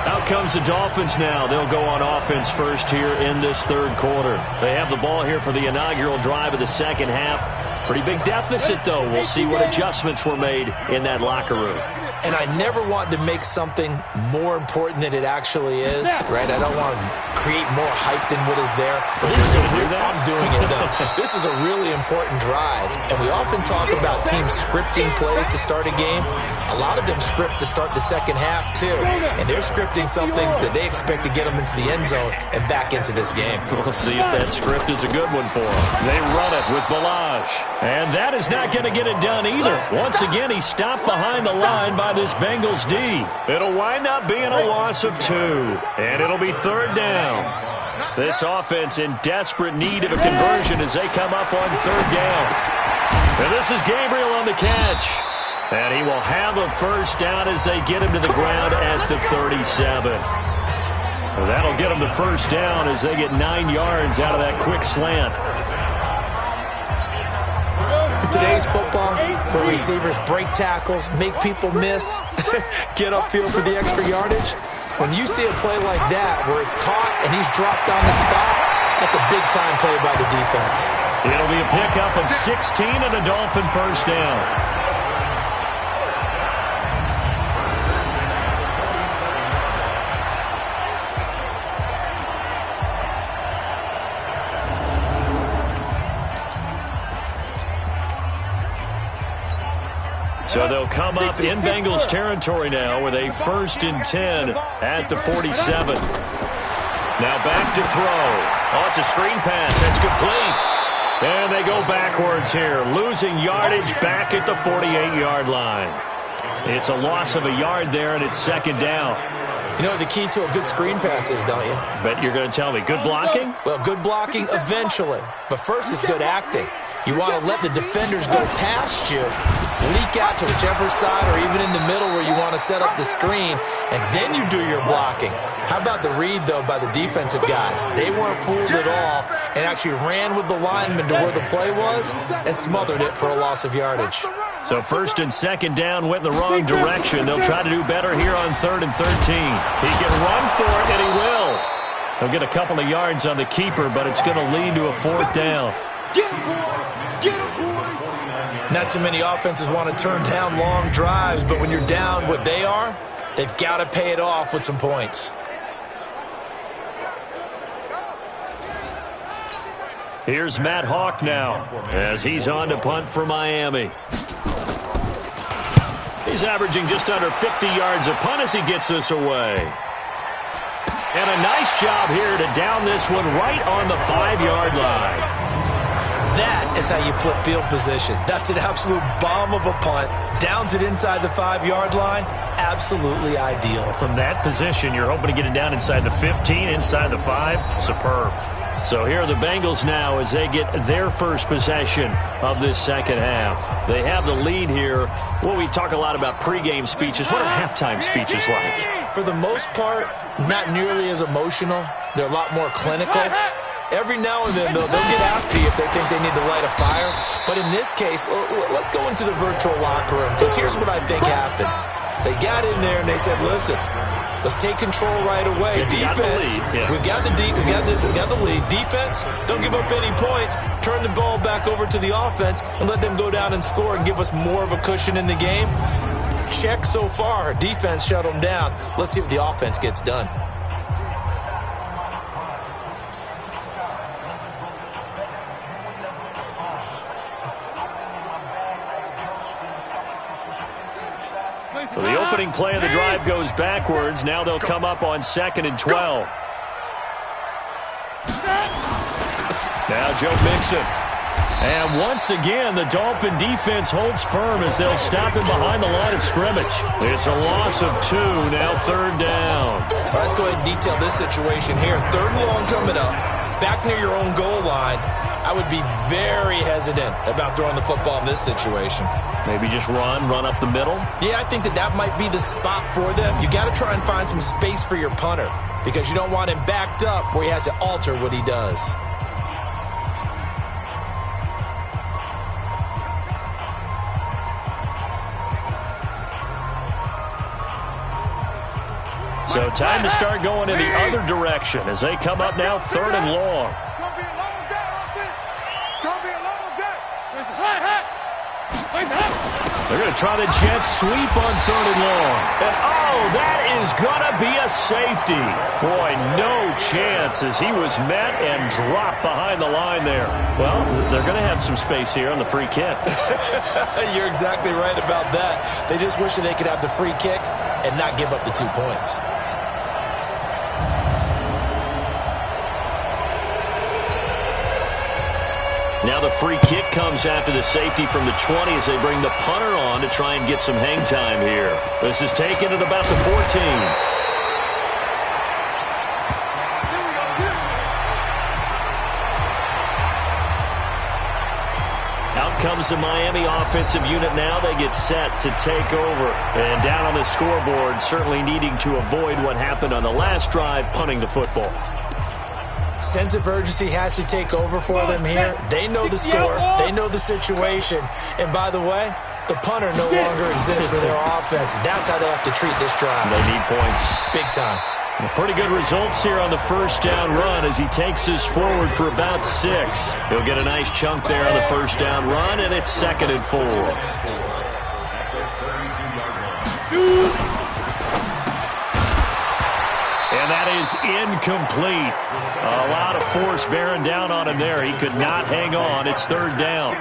Out comes the Dolphins now. They'll go on offense first here in this third quarter. They have the ball here for the inaugural drive of the second half. Pretty big deficit, though. We'll see what adjustments were made in that locker room. And I never want to make something more important than it actually is, right? I don't want to create more hype than what is there. But this is I'm doing it, though. This is a really important drive. And we often talk about teams scripting plays to start a game. A lot of them script to start the second half, too. And they're scripting something that they expect to get them into the end zone and back into this game. We'll see if that script is a good one for them. They run it with Balaj. And that is not going to get it done either. Once again, he's stopped behind the line by this Bengals D. It'll wind up being a loss of 2. And it'll be third down. This offense in desperate need of a conversion as they come up on third down. And this is Gabriel on the catch. And he will have a first down as they get him to the ground at the 37. That'll get him the first down as they get 9 yards out of that quick slant. In today's football, where receivers break tackles, make people miss, get upfield for the extra yardage, when you see a play like that where it's caught and he's dropped on the spot, that's a big-time play by the defense. It'll be a pickup of 16 and a Dolphin first down. So they'll come up in Bengals territory now with a 1st and 10 at the 47. Now back to throw. Oh, it's a screen pass. That's complete. And they go backwards here, losing yardage back at the 48-yard line. It's a loss of a yard there, and it's 2nd down. You know what the key to a good screen pass is, don't you? Bet you're going to tell me. Good blocking? Well, good blocking eventually. But first is good acting. You want to let the defenders go past you, leak out to whichever side or even in the middle where you want to set up the screen, and then you do your blocking. How about the read, though, by the defensive guys? They weren't fooled at all and actually ran with the lineman to where the play was and smothered it for a loss of yardage. So 1st and 2nd down went in the wrong direction. They'll try to do better here on 3rd and 13. He can run for it, and he will. He'll get a couple of yards on the keeper, but it's going to lead to a 4th down. Get him, boys! Get him, boys! Not too many offenses want to turn down long drives, but when you're down what they are, they've got to pay it off with some points. Here's Matt Hawk now as he's on to punt for Miami. He's averaging just under 50 yards a punt as he gets this away. And a nice job here to down this one right on the 5-yard line. That is how you flip field position. That's an absolute bomb of a punt. Downs it inside the 5-yard line. Absolutely ideal. From that position, you're hoping to get it down inside the 15, inside the 5. Superb. So here are the Bengals now as they get their first possession of this second half. They have the lead here. Well, we talk a lot about pregame speeches. What are halftime speeches like? For the most part, not nearly as emotional. They're a lot more clinical. Every now and then, they'll get after you if they think they need to light a fire. But in this case, let's go into the virtual locker room, because here's what I think happened. They got in there and they said, listen, let's take control right away. Defense, we've got the lead. Defense, don't give up any points. Turn the ball back over to the offense and let them go down and score and give us more of a cushion in the game. Check so far. Defense shut them down. Let's see what the offense gets done. So the opening play of the drive goes backwards. Now they'll come up on 2nd and 12. Now Joe Mixon. And once again, the Dolphin defense holds firm as they'll stop him behind the line of scrimmage. It's a loss of 2, now 3rd down. Let's go ahead and detail this situation here. 3rd and long coming up. Back near your own goal line. I would be very hesitant about throwing the football in this situation. Maybe just run up the middle? Yeah, I think that might be the spot for them. You got to try and find some space for your punter because you don't want him backed up where he has to alter what he does. So time to start going in the other direction as they come up now 3rd and long. They're going to try the jet sweep on 3rd and long. And, oh, that is going to be a safety. Boy, no chance as he was met and dropped behind the line there. Well, they're going to have some space here on the free kick. You're exactly right about that. They just wish that they could have the free kick and not give up the 2 points. Now the free kick comes after the safety from the 20 as they bring the punter on to try and get some hang time here. This is taken at about the 14. Out comes the Miami offensive unit now. They get set to take over. And down on the scoreboard, certainly needing to avoid what happened on the last drive, punting the football. Sense of urgency has to take over for them here. They know the score. They know the situation. And by the way, the punter no longer exists for their offense. That's how they have to treat this drive. They need points. Big time. Well, pretty good results here on the first down run as he takes this forward for about 6. He'll get a nice chunk there on the first down run, and it's 2nd and 4. And And that is incomplete. A lot of force bearing down on him there. He could not hang on. It's third down.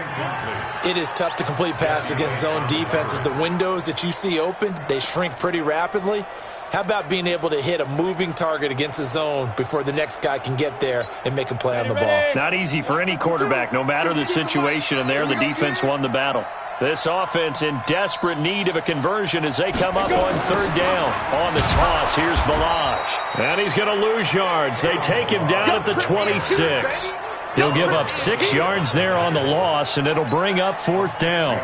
It is tough to complete passes against zone defenses. The windows that you see open, they shrink pretty rapidly. How about being able to hit a moving target against a zone before the next guy can get there and make a play on the ball? Not easy for any quarterback, no matter the situation, and there the defense won the battle. This offense in desperate need of a conversion as they come up on third down. On the toss, here's Balaj. And he's going to lose yards. They take him down at the 26. He'll give up 6 yards there on the loss, and it'll bring up fourth down.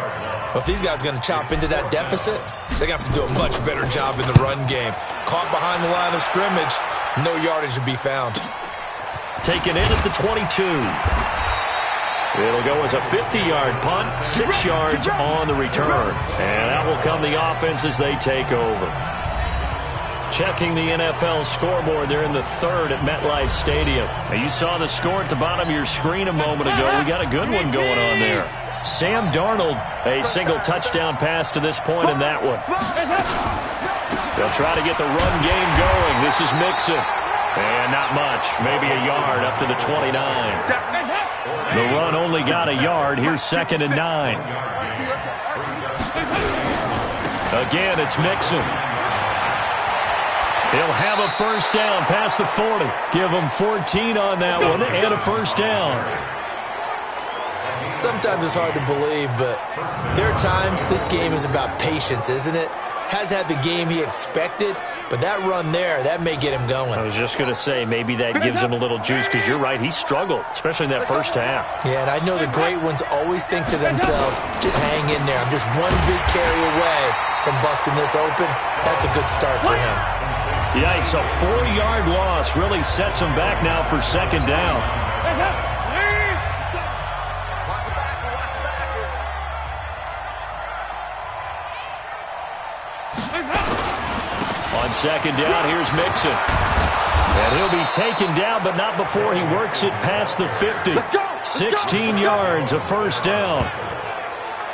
Well, if these guys are going to chop into that deficit, they're going to have to do a much better job in the run game. Caught behind the line of scrimmage, no yardage to be found. Taken in at the 22. It'll go as a 50-yard punt, 6 yards on the return. And that will come the offense as they take over. Checking the NFL scoreboard, they're in the third at MetLife Stadium. Now, you saw the score at the bottom of your screen a moment ago. We got a good one going on there. Sam Darnold, a single touchdown pass to this point in that one. They'll try to get the run game going. This is Mixon. And not much, maybe a yard up to the 29. The run only got a yard. Here's 2nd and 9. Again, it's Mixon. He'll have a first down past the 40. Give him 14 on that one and a first down. Sometimes it's hard to believe, but there are times this game is about patience, isn't it? Has had the game he expected, but that run there, that may get him going. I was just going to say, maybe that gives him a little juice, because you're right, he struggled, especially in that first half. Yeah, and I know the great ones always think to themselves, just hang in there. I'm just one big carry away from busting this open. That's a good start for him. Yikes, a 4-yard loss really sets him back now for second down. On second down, here's Mixon. And he'll be taken down, but not before he works it past the 50. 16 yards, a first down.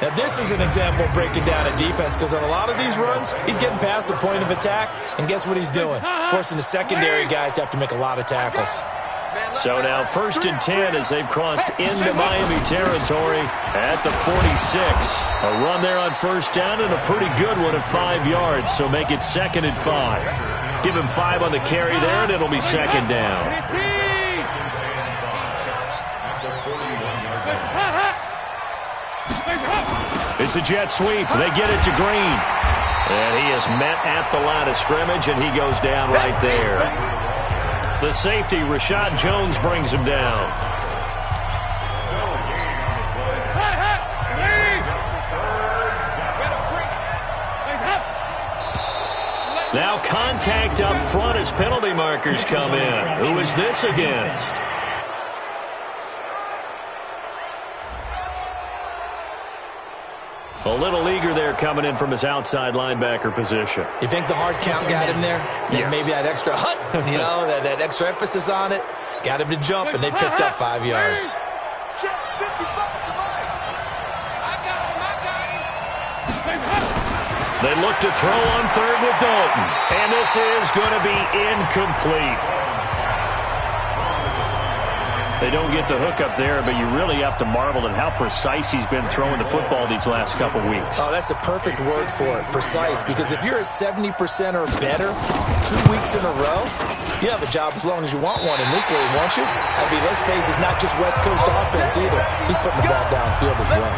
Now, this is an example of breaking down a defense, because on a lot of these runs, he's getting past the point of attack, and guess what he's doing? Forcing the secondary guys to have to make a lot of tackles. So now 1st and 10 as they've crossed into Miami territory at the 46. A run there on first down and a pretty good one at 5 yards, so make it 2nd and 5. Give him 5 on the carry there, and it'll be second down. It's a jet sweep. They get it to Green. And he is met at the line of scrimmage, and he goes down right there. The safety, Rashad Jones, brings him down. Now contact up front as penalty markers come in. Who is this against? A little eager there coming in from his outside linebacker position. You think the hard count got him there? Yes. Maybe that extra hut, that extra emphasis on it, got him to jump, and they picked up 5 yards. They look to throw on third with Dalton. And this is going to be incomplete. They don't get the hook up there, but you really have to marvel at how precise he's been throwing the football these last couple weeks. Oh, that's the perfect word for it, precise. Because if you're at 70% or better 2 weeks in a row, you have a job as long as you want one in this league, won't you? I mean, let's face it, it's not just West Coast offense either. He's putting the ball downfield as well.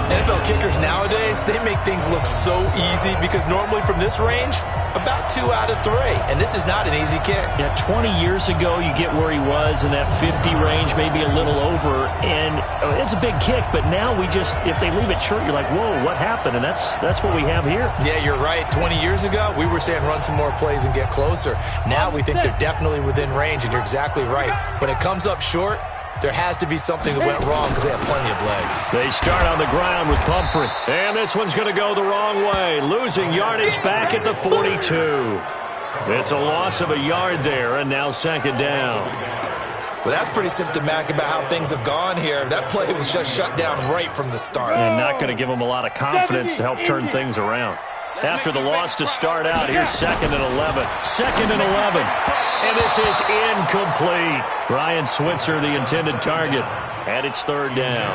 NFL kickers nowadays, they make things look so easy because normally from this range, about 2 out of 3. And this is not an easy kick. Yeah, 20 years ago, you get where he was in that 50 range, maybe a little over. And it's a big kick, but now we just, if they leave it short, you're like, whoa, what happened? And that's what we have here. Yeah, you're right. 20 years ago, we were saying run some more plays and get closer. Now we think they're definitely within range, and you're exactly right. When it comes up short, there has to be something that went wrong because they have plenty of leg. They start on the ground with Pumphrey. And this one's going to go the wrong way. Losing yardage back at the 42. It's a loss of a yard there, and now second down. Well, that's pretty symptomatic about how things have gone here. That play was just shut down right from the start. And not going to give them a lot of confidence to help turn things around. After the loss to start out, here's 2nd and 11. 2nd and 11. And this is incomplete. Ryan Switzer, the intended target. And it's 3rd down.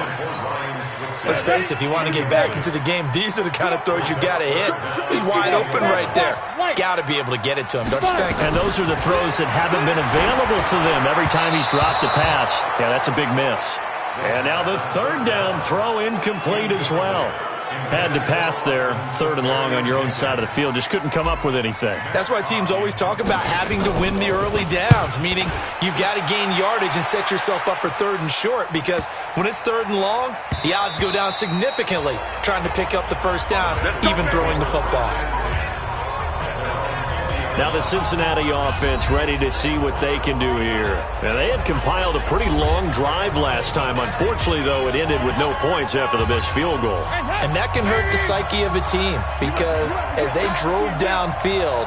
Let's face it, if you want to get back into the game, these are the kind of throws you got to hit. He's wide open right there. Got to be able to get it to him, don't you think? And those are the throws that haven't been available to them every time he's dropped a pass. Yeah, that's a big miss. And now the 3rd down throw incomplete as well. Had to pass there, 3rd and long on your own side of the field. Just couldn't come up with anything. That's why teams always talk about having to win the early downs, meaning you've got to gain yardage and set yourself up for 3rd and short, because when it's 3rd and long, the odds go down significantly trying to pick up the 1st down, even throwing the football. Now the Cincinnati offense ready to see what they can do here. Now they had compiled a pretty long drive last time. Unfortunately, though, it ended with no points after the missed field goal. And that can hurt the psyche of a team, because as they drove downfield,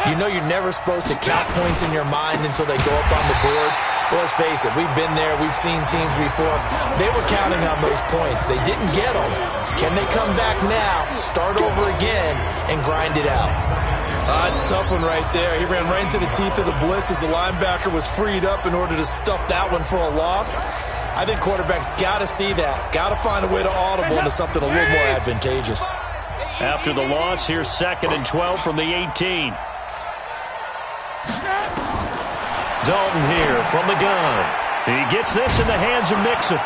you know you're never supposed to count points in your mind until they go up on the board. Well, let's face it, we've been there, we've seen teams before. They were counting on those points. They didn't get them. Can they come back now, start over again, and grind it out? It's a tough one right there. He ran right into the teeth of the blitz as the linebacker was freed up in order to stuff that one for a loss. I think quarterbacks got to see that. Got to find a way to audible into something a little more advantageous. After the loss, here's 2nd and 12 from the 18. Dalton here from the gun. He gets this in the hands of Mixon.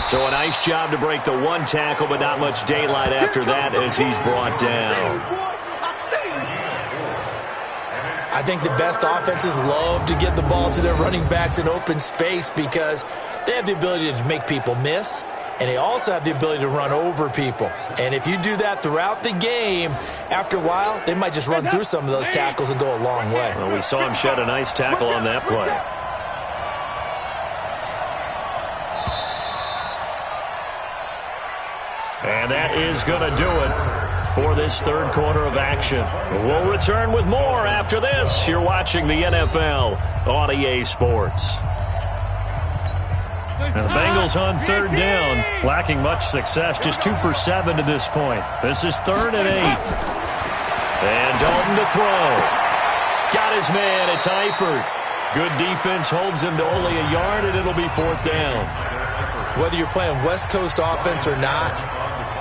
So a nice job to break the 1 tackle, but not much daylight after that as he's brought down. I think the best offenses love to get the ball to their running backs in open space because they have the ability to make people miss, and they also have the ability to run over people. And if you do that throughout the game, after a while, they might just run through some of those tackles and go a long way. Well, we saw him shed a nice tackle on that play. And that is going to do it for this 3rd quarter of action. We'll return with more after this. You're watching the NFL on EA Sports. Now the Bengals on 3rd down, lacking much success, just 2 for 7 to this point. This is 3rd and 8. And Dalton to throw. Got his man, it's Eifert. Good defense holds him to only a yard, and it'll be 4th down. Whether you're playing West Coast offense or not,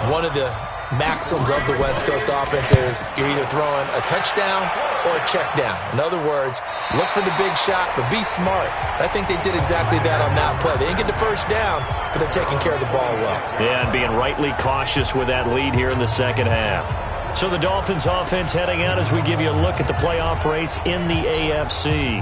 one of the maxims of the West Coast offense is you're either throwing a touchdown or a check down. In other words, look for the big shot, but be smart. I think they did exactly that on that play. They didn't get the 1st down, but they're taking care of the ball well. Yeah, and being rightly cautious with that lead here in the 2nd half. So the Dolphins offense heading out as we give you a look at the playoff race in the AFC.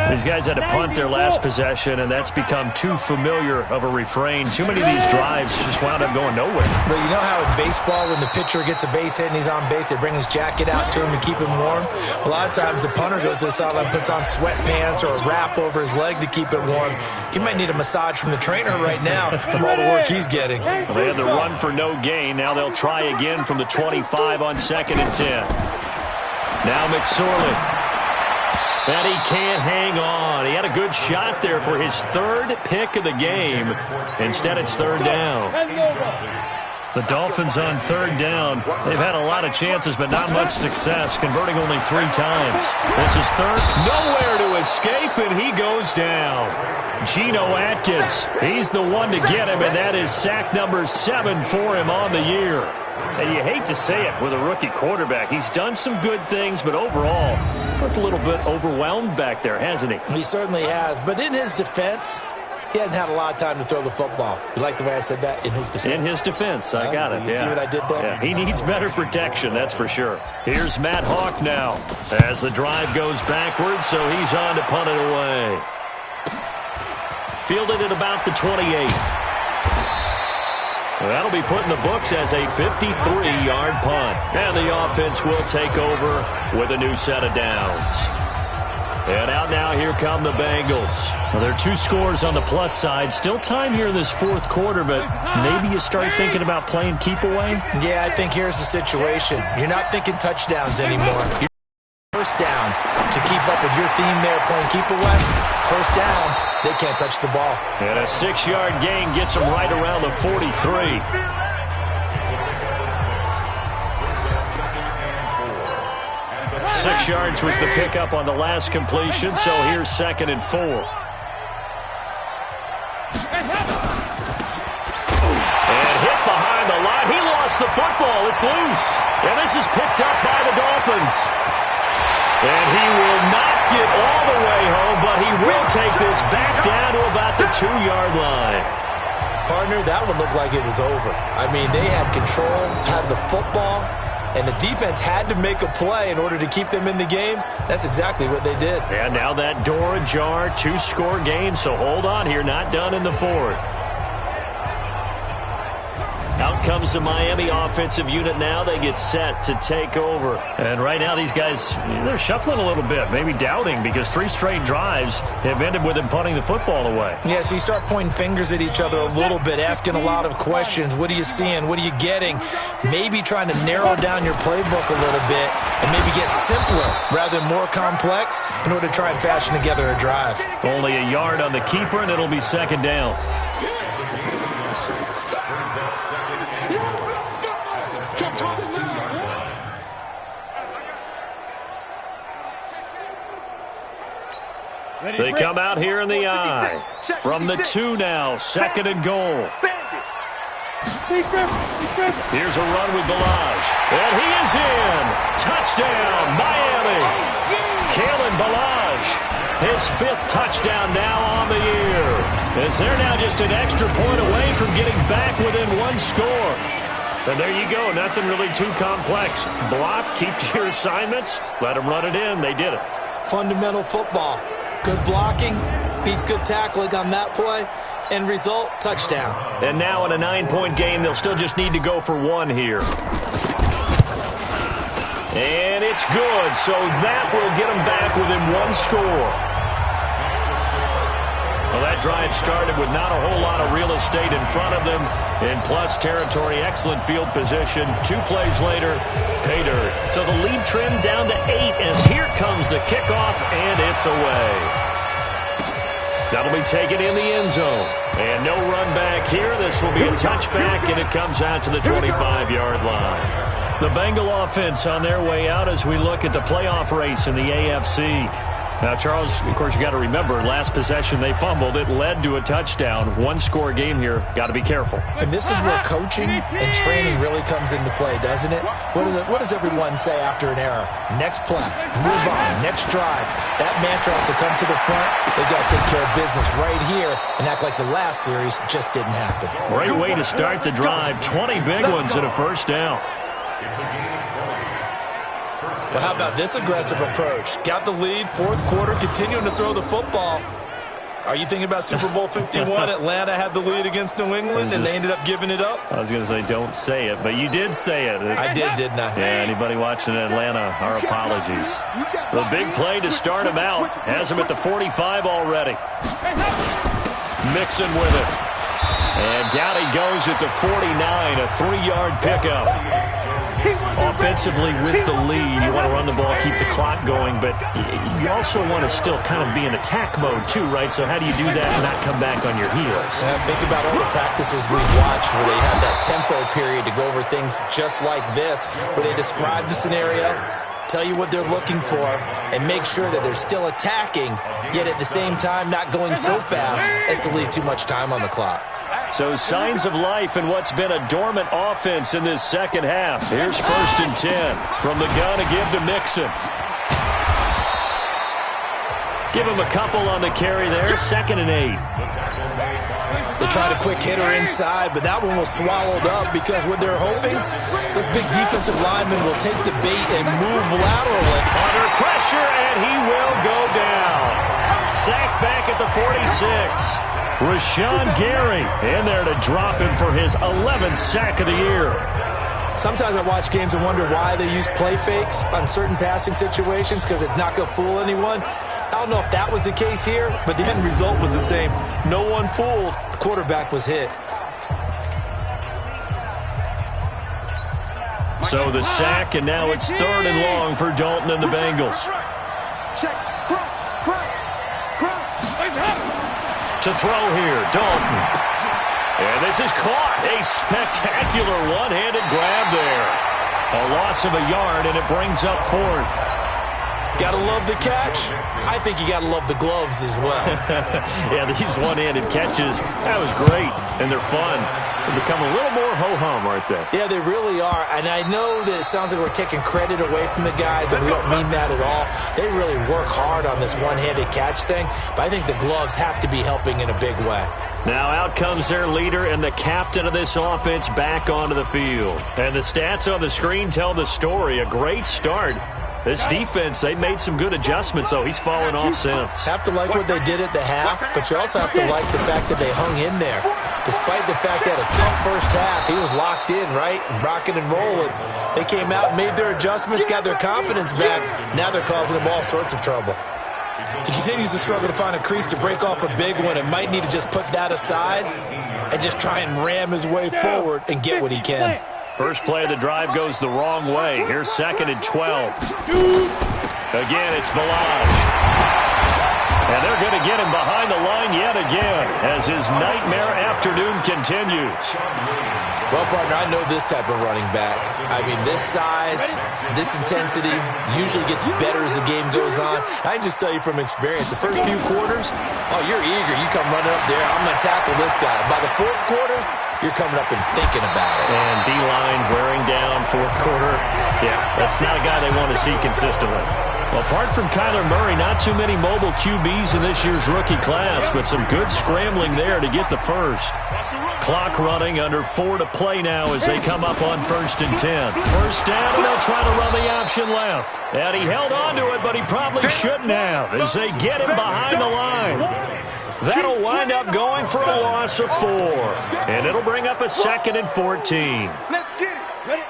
These guys had to punt their last possession, and that's become too familiar of a refrain. Too many of these drives just wound up going nowhere. But you know how in baseball, when the pitcher gets a base hit and he's on base, they bring his jacket out to him to keep him warm? A lot of times the punter goes to the sideline, puts on sweatpants or a wrap over his leg to keep it warm. He might need a massage from the trainer right now from all the work he's getting. Well, they had the run for no gain. Now they'll try again from the 25 on 2nd and 10. Now McSorley. And he can't hang on. He had a good shot there for his 3rd pick of the game. Instead, it's 3rd down. The Dolphins on 3rd down. They've had a lot of chances, but not much success, converting only 3 times. This is 3rd. Nowhere to escape, and he goes down. Geno Atkins. He's the one to get him, and that is sack number 7 for him on the year. And you hate to say it with a rookie quarterback. He's done some good things, but overall, looked a little bit overwhelmed back there, hasn't he? He certainly has. But in his defense, he hasn't had a lot of time to throw the football. You like the way I said that? In his defense. In his defense. I got it. You see what I did there? Yeah, he needs better protection, that's for sure. Here's Matt Hawk now as the drive goes backwards, so he's on to punt it away. Fielded at about the 28. That'll be put in the books as a 53-yard punt. And the offense will take over with a new set of downs. And out now, here come the Bengals. Well, there are 2 scores on the plus side. Still time here in this 4th quarter, but maybe you start thinking about playing keep away? Yeah, I think here's the situation. You're not thinking touchdowns anymore. You're 1st downs. To keep up with your theme there, playing keep away, 1st downs, they can't touch the ball. And a 6-yard gain gets them right around the 43. 6 yards was the pickup on the last completion, so here's 2nd and 4. And hit behind the line. He lost the football. It's loose. And this is picked up by the Dolphins. And he will not get all the way home, but he will take this back down to about the 2-yard line. Partner, that one looked like it was over. I mean, they had control, had the football, and the defense had to make a play in order to keep them in the game. That's exactly what they did. And now that door ajar, 2-score game, so hold on here, not done in the 4th. Out comes the Miami offensive unit now. They get set to take over. And right now these guys, they're shuffling a little bit, maybe doubting, because 3 straight drives have ended with them punting the football away. Yeah, so you start pointing fingers at each other a little bit, asking a lot of questions. What are you seeing? What are you getting? Maybe trying to narrow down your playbook a little bit and maybe get simpler rather than more complex in order to try and fashion together a drive. Only a yard on the keeper, and it'll be 2nd down. They come out here in the eye. From the 2 now, 2nd and goal. Here's a run with Balaj. And he is in. Touchdown, Miami. Kalen Balaj, his 5th touchdown now on the year. As they're now just an extra point away from getting back within 1 score. And there you go, nothing really too complex. Block, keep to your assignments, let them run it in. They did it. Fundamental football. Good blocking, beats good tackling on that play. End result, touchdown. And now in a 9-point game, they'll still just need to go for 1 here. And it's good, so that will get them back within 1 score. Well, that drive started with not a whole lot of real estate in front of them. In plus territory, excellent field position. 2 plays later, pay dirt. So the lead trimmed down to 8 as here comes the kickoff, and it's away. That'll be taken in the end zone. And no run back here. This will be a touchback, and it comes out to the 25-yard line. The Bengal offense on their way out as we look at the playoff race in the AFC. Now, Charles, of course, you got to remember, last possession they fumbled. It led to a touchdown. 1-score game here. Got to be careful. And this is where coaching and training really comes into play, doesn't it? What does everyone say after an error? Next play, move on, next drive. That mantra has to come to the front. They've got to take care of business right here and act like the last series just didn't happen. Great way to start the drive. 20 big ones and a 1st down. Well, how about this aggressive approach? Got the lead, 4th quarter, continuing to throw the football. Are you thinking about Super Bowl 51? Atlanta had the lead against New England, and they ended up giving it up? I was going to say don't say it, but you did say it. I did, didn't I? Yeah, anybody watching Atlanta, our apologies. The big play to start him out. Has him at the 45 already. Mixon with it. And down he goes at the 49, a 3-yard pickup. Offensively with the lead, you want to run the ball, keep the clock going, but you also want to still kind of be in attack mode too, right? So how do you do that and not come back on your heels? Think about all the practices we've watched where they have that tempo period to go over things just like this, where they describe the scenario, tell you what they're looking for, and make sure that they're still attacking, yet at the same time not going so fast as to leave too much time on the clock. So signs of life in what's been a dormant offense in this 2nd half. Here's 1st and 10 from the gun to give to Mixon. Give him a couple on the carry there. 2nd and 8. They tried a quick hitter inside, but that one was swallowed up because what they're hoping, this big defensive lineman will take the bait and move laterally. Under pressure, and he will go down. Sacked back at the 46. Rashawn Gary in there to drop him for his 11th sack of the year. Sometimes I watch games and wonder why they use play fakes on certain passing situations because it's not going to fool anyone. I don't know if that was the case here, but the end result was the same. No one fooled. The quarterback was hit. So the sack, and now it's 3rd and long for Dalton and the Bengals. To throw here, Dalton. And this is caught. A spectacular one-handed grab there. A loss of a yard, and it brings up 4th. Gotta love the catch. I think you gotta love the gloves as well. Yeah, these one-handed catches, that was great, and they're fun. They become a little more ho-hum right there. Yeah, they really are, and I know that it sounds like we're taking credit away from the guys, and we don't mean that at all. They really work hard on this one-handed catch thing, but I think the gloves have to be helping in a big way. Now out comes their leader and the captain of this offense back onto the field. And the stats on the screen tell the story. A great start. This defense, they made some good adjustments, though. He's fallen off since. Have to like what they did at the half, but you also have to like the fact that they hung in there. Despite the fact that a tough first half, he was locked in, right? Rocking and rolling. They came out, made their adjustments, got their confidence back. Now they're causing him all sorts of trouble. He continues to struggle to find a crease to break off a big one and might need to just put that aside and just try and ram his way forward and get what he can. First play of the drive goes the wrong way. Here's 2nd and 12. Again, it's Balaj. And they're going to get him behind the line yet again as his nightmare afternoon continues. Well, partner, I know this type of running back. I mean, this size, this intensity usually gets better as the game goes on. I can just tell you from experience, the first few quarters, oh, you're eager. You come running up there, I'm going to tackle this guy. By the fourth quarter, you're coming up and thinking about it. And D-line wearing down fourth quarter. Yeah, that's not a guy they want to see consistently. Well, apart from Kyler Murray, not too many mobile QBs in this year's rookie class, but some good scrambling there to get the first. Clock running, under 4 to play now as they come up on 1st and 10. First down, and they'll try to run the option left. And he held on to it, but he probably shouldn't have as they get him behind the line. That'll wind up going for a loss of 4. And it'll bring up a 2nd and 14.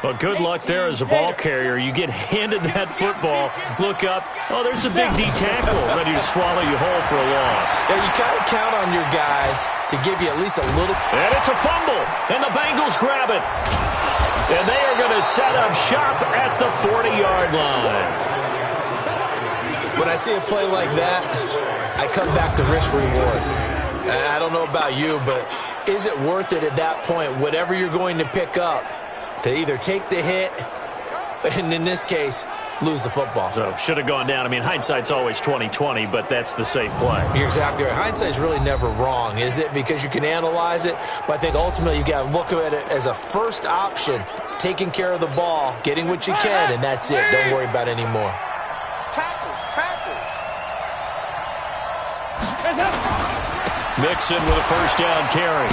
Well, good luck there as a ball carrier. You get handed that football, look up, oh, there's a big D tackle ready to swallow you whole for a loss. Yeah, you kind of count on your guys to give you at least a little. And it's a fumble, and the Bengals grab it. And they are going to set up shop at the 40-yard line. When I see a play like that, I come back to risk reward. I don't know about you, but is it worth it at that point, whatever you're going to pick up, to either take the hit, and in this case, lose the football? So, should have gone down. I mean, hindsight's always 20/20, but that's the safe play. You're exactly right. Hindsight's really never wrong, is it? Because you can analyze it, but I think ultimately you got to look at it as a first option, taking care of the ball, getting what you can, and that's it. Don't worry about it anymore. Mixon with a first down carry.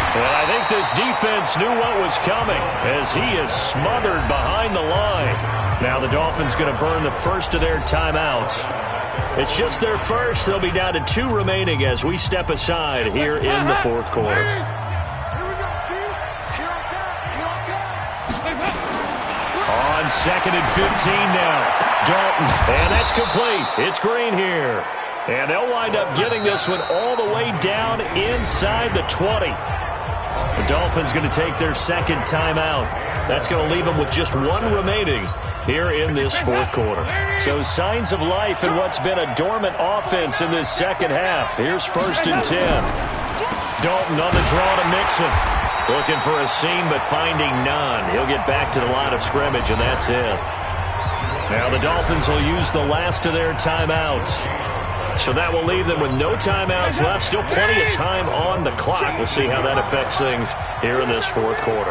And I think this defense knew what was coming as he is smothered behind the line. Now the Dolphins going to burn the first of their timeouts. It's just their first. They'll be down to 2 remaining as we step aside here in the fourth quarter. On 2nd and 15 now. Dalton, and that's complete. It's Green here. And they'll wind up getting this one all the way down inside the 20. The Dolphins going to take their 2nd timeout. That's going to leave them with just 1 remaining here in this fourth quarter. So signs of life in what's been a dormant offense in this second half. Here's 1st and 10. Dalton on the draw to Mixon. Looking for a seam but finding none. He'll get back to the line of scrimmage, and that's it. Now the Dolphins will use the last of their timeouts. So that will leave them with no timeouts left. Still plenty of time on the clock. We'll see how that affects things here in this fourth quarter.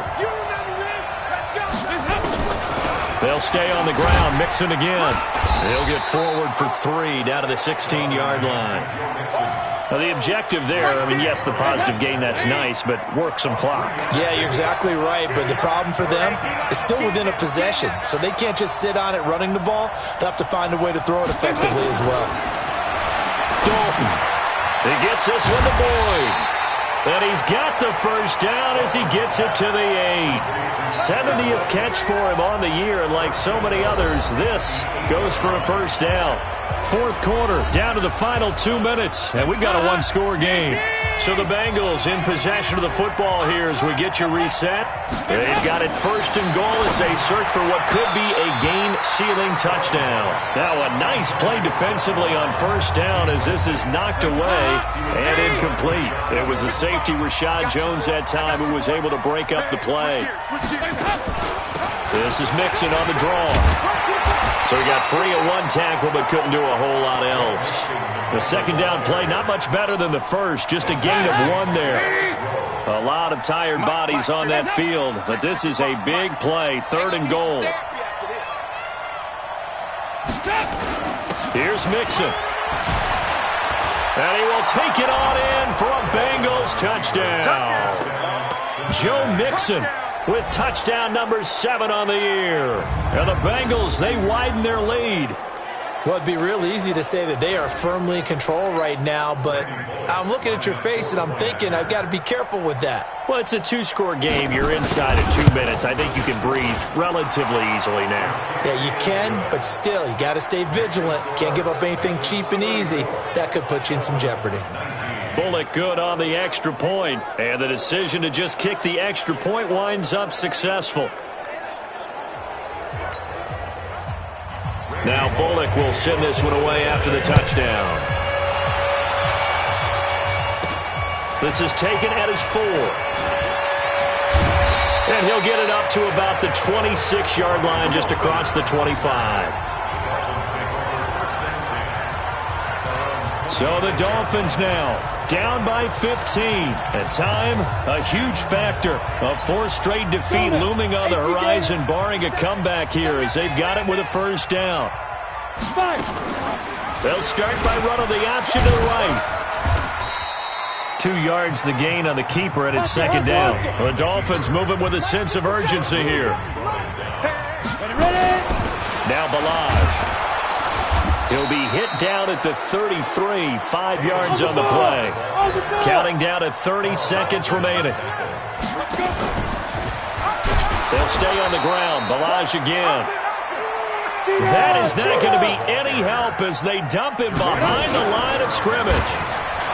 They'll stay on the ground. Mixon again. They'll get forward for 3 down to the 16-yard line. Now the objective there, I mean, yes, the positive gain, that's nice, but work some clock. Yeah, you're exactly right, but the problem for them is still within a possession. So they can't just sit on it running the ball. They'll have to find a way to throw it effectively as well. Dalton. He gets this one to Boyd. And he's got the first down as he gets it to the 8. 70th catch for him on the year, and like so many others, this goes for a first down. Fourth quarter, down to the final 2 minutes, and we've got a 1-score game. So the Bengals in possession of the football here as we get you reset. They've got it 1st and goal as they search for what could be a game-sealing touchdown. Now a nice play defensively on 1st down as this is knocked away and incomplete. It was a safety, Rashad Jones, that time, who was able to break up the play. This is Mixon on the draw. So he got free of one tackle but couldn't do a whole lot else. The second down play, not much better than the first, just a gain of one there. A lot of tired bodies on that field, but this is a big play, 3rd and goal. Here's Mixon. And he will take it on in for a Bengals touchdown. Joe Mixon with touchdown number 7 on the year. And the Bengals, they widen their lead. Well, it'd be real easy to say that they are firmly in control right now, but I'm looking at your face and I'm thinking I've got to be careful with that. Well, it's a 2-score game. You're inside of 2 minutes. I think you can breathe relatively easily now. Yeah, you can, but still, you got to stay vigilant. Can't give up anything cheap and easy. That could put you in some jeopardy. Bullock good on the extra point, and the decision to just kick the extra point winds up successful. Now Bullock will send this one away after the touchdown. This is taken at his 4. And he'll get it up to about the 26-yard line just across the 25. So the Dolphins now down by 15. At time, a huge factor. A 4th straight defeat looming on the horizon, barring a comeback here as they've got it with a first down. They'll start by running the option to the right. 2 yards the gain on the keeper, and it's 2nd down. The Dolphins moving with a sense of urgency here. Now Balaj. He'll be hit down at the 33, 5 yards on the play. Counting down at 30 seconds remaining. They'll stay on the ground. Balaj again. That is not going to be any help as they dump him behind the line of scrimmage.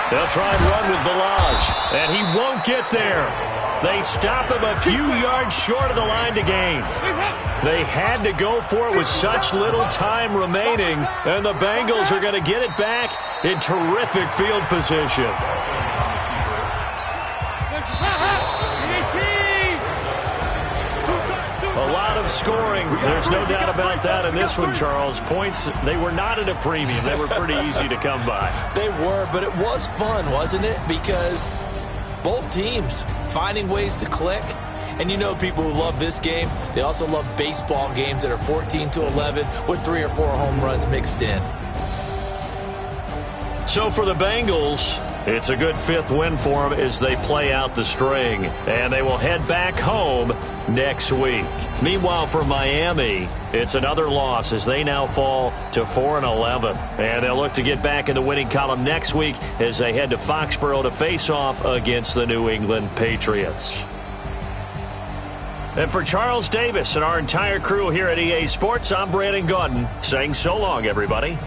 They'll try and run with Balaj, and he won't get there. They stop him a few yards short of the line to gain. They had to go for it with such little time remaining, and the Bengals are going to get it back in terrific field position. A lot of scoring. There's no doubt about that in this one, Charles. Points, they were not at a premium. They were pretty easy to come by. They were, but it was fun, wasn't it? Because both teams finding ways to click. And you know people who love this game, they also love baseball games that are 14-11 with 3 or 4 home runs mixed in. So for the Bengals, it's a good 5th win for them as they play out the string. And they will head back home next week. Meanwhile, for Miami, it's another loss as they now fall to 4-11. And they'll look to get back in the winning column next week as they head to Foxborough to face off against the New England Patriots. And for Charles Davis and our entire crew here at EA Sports, I'm Brandon Gaudin saying so long, everybody.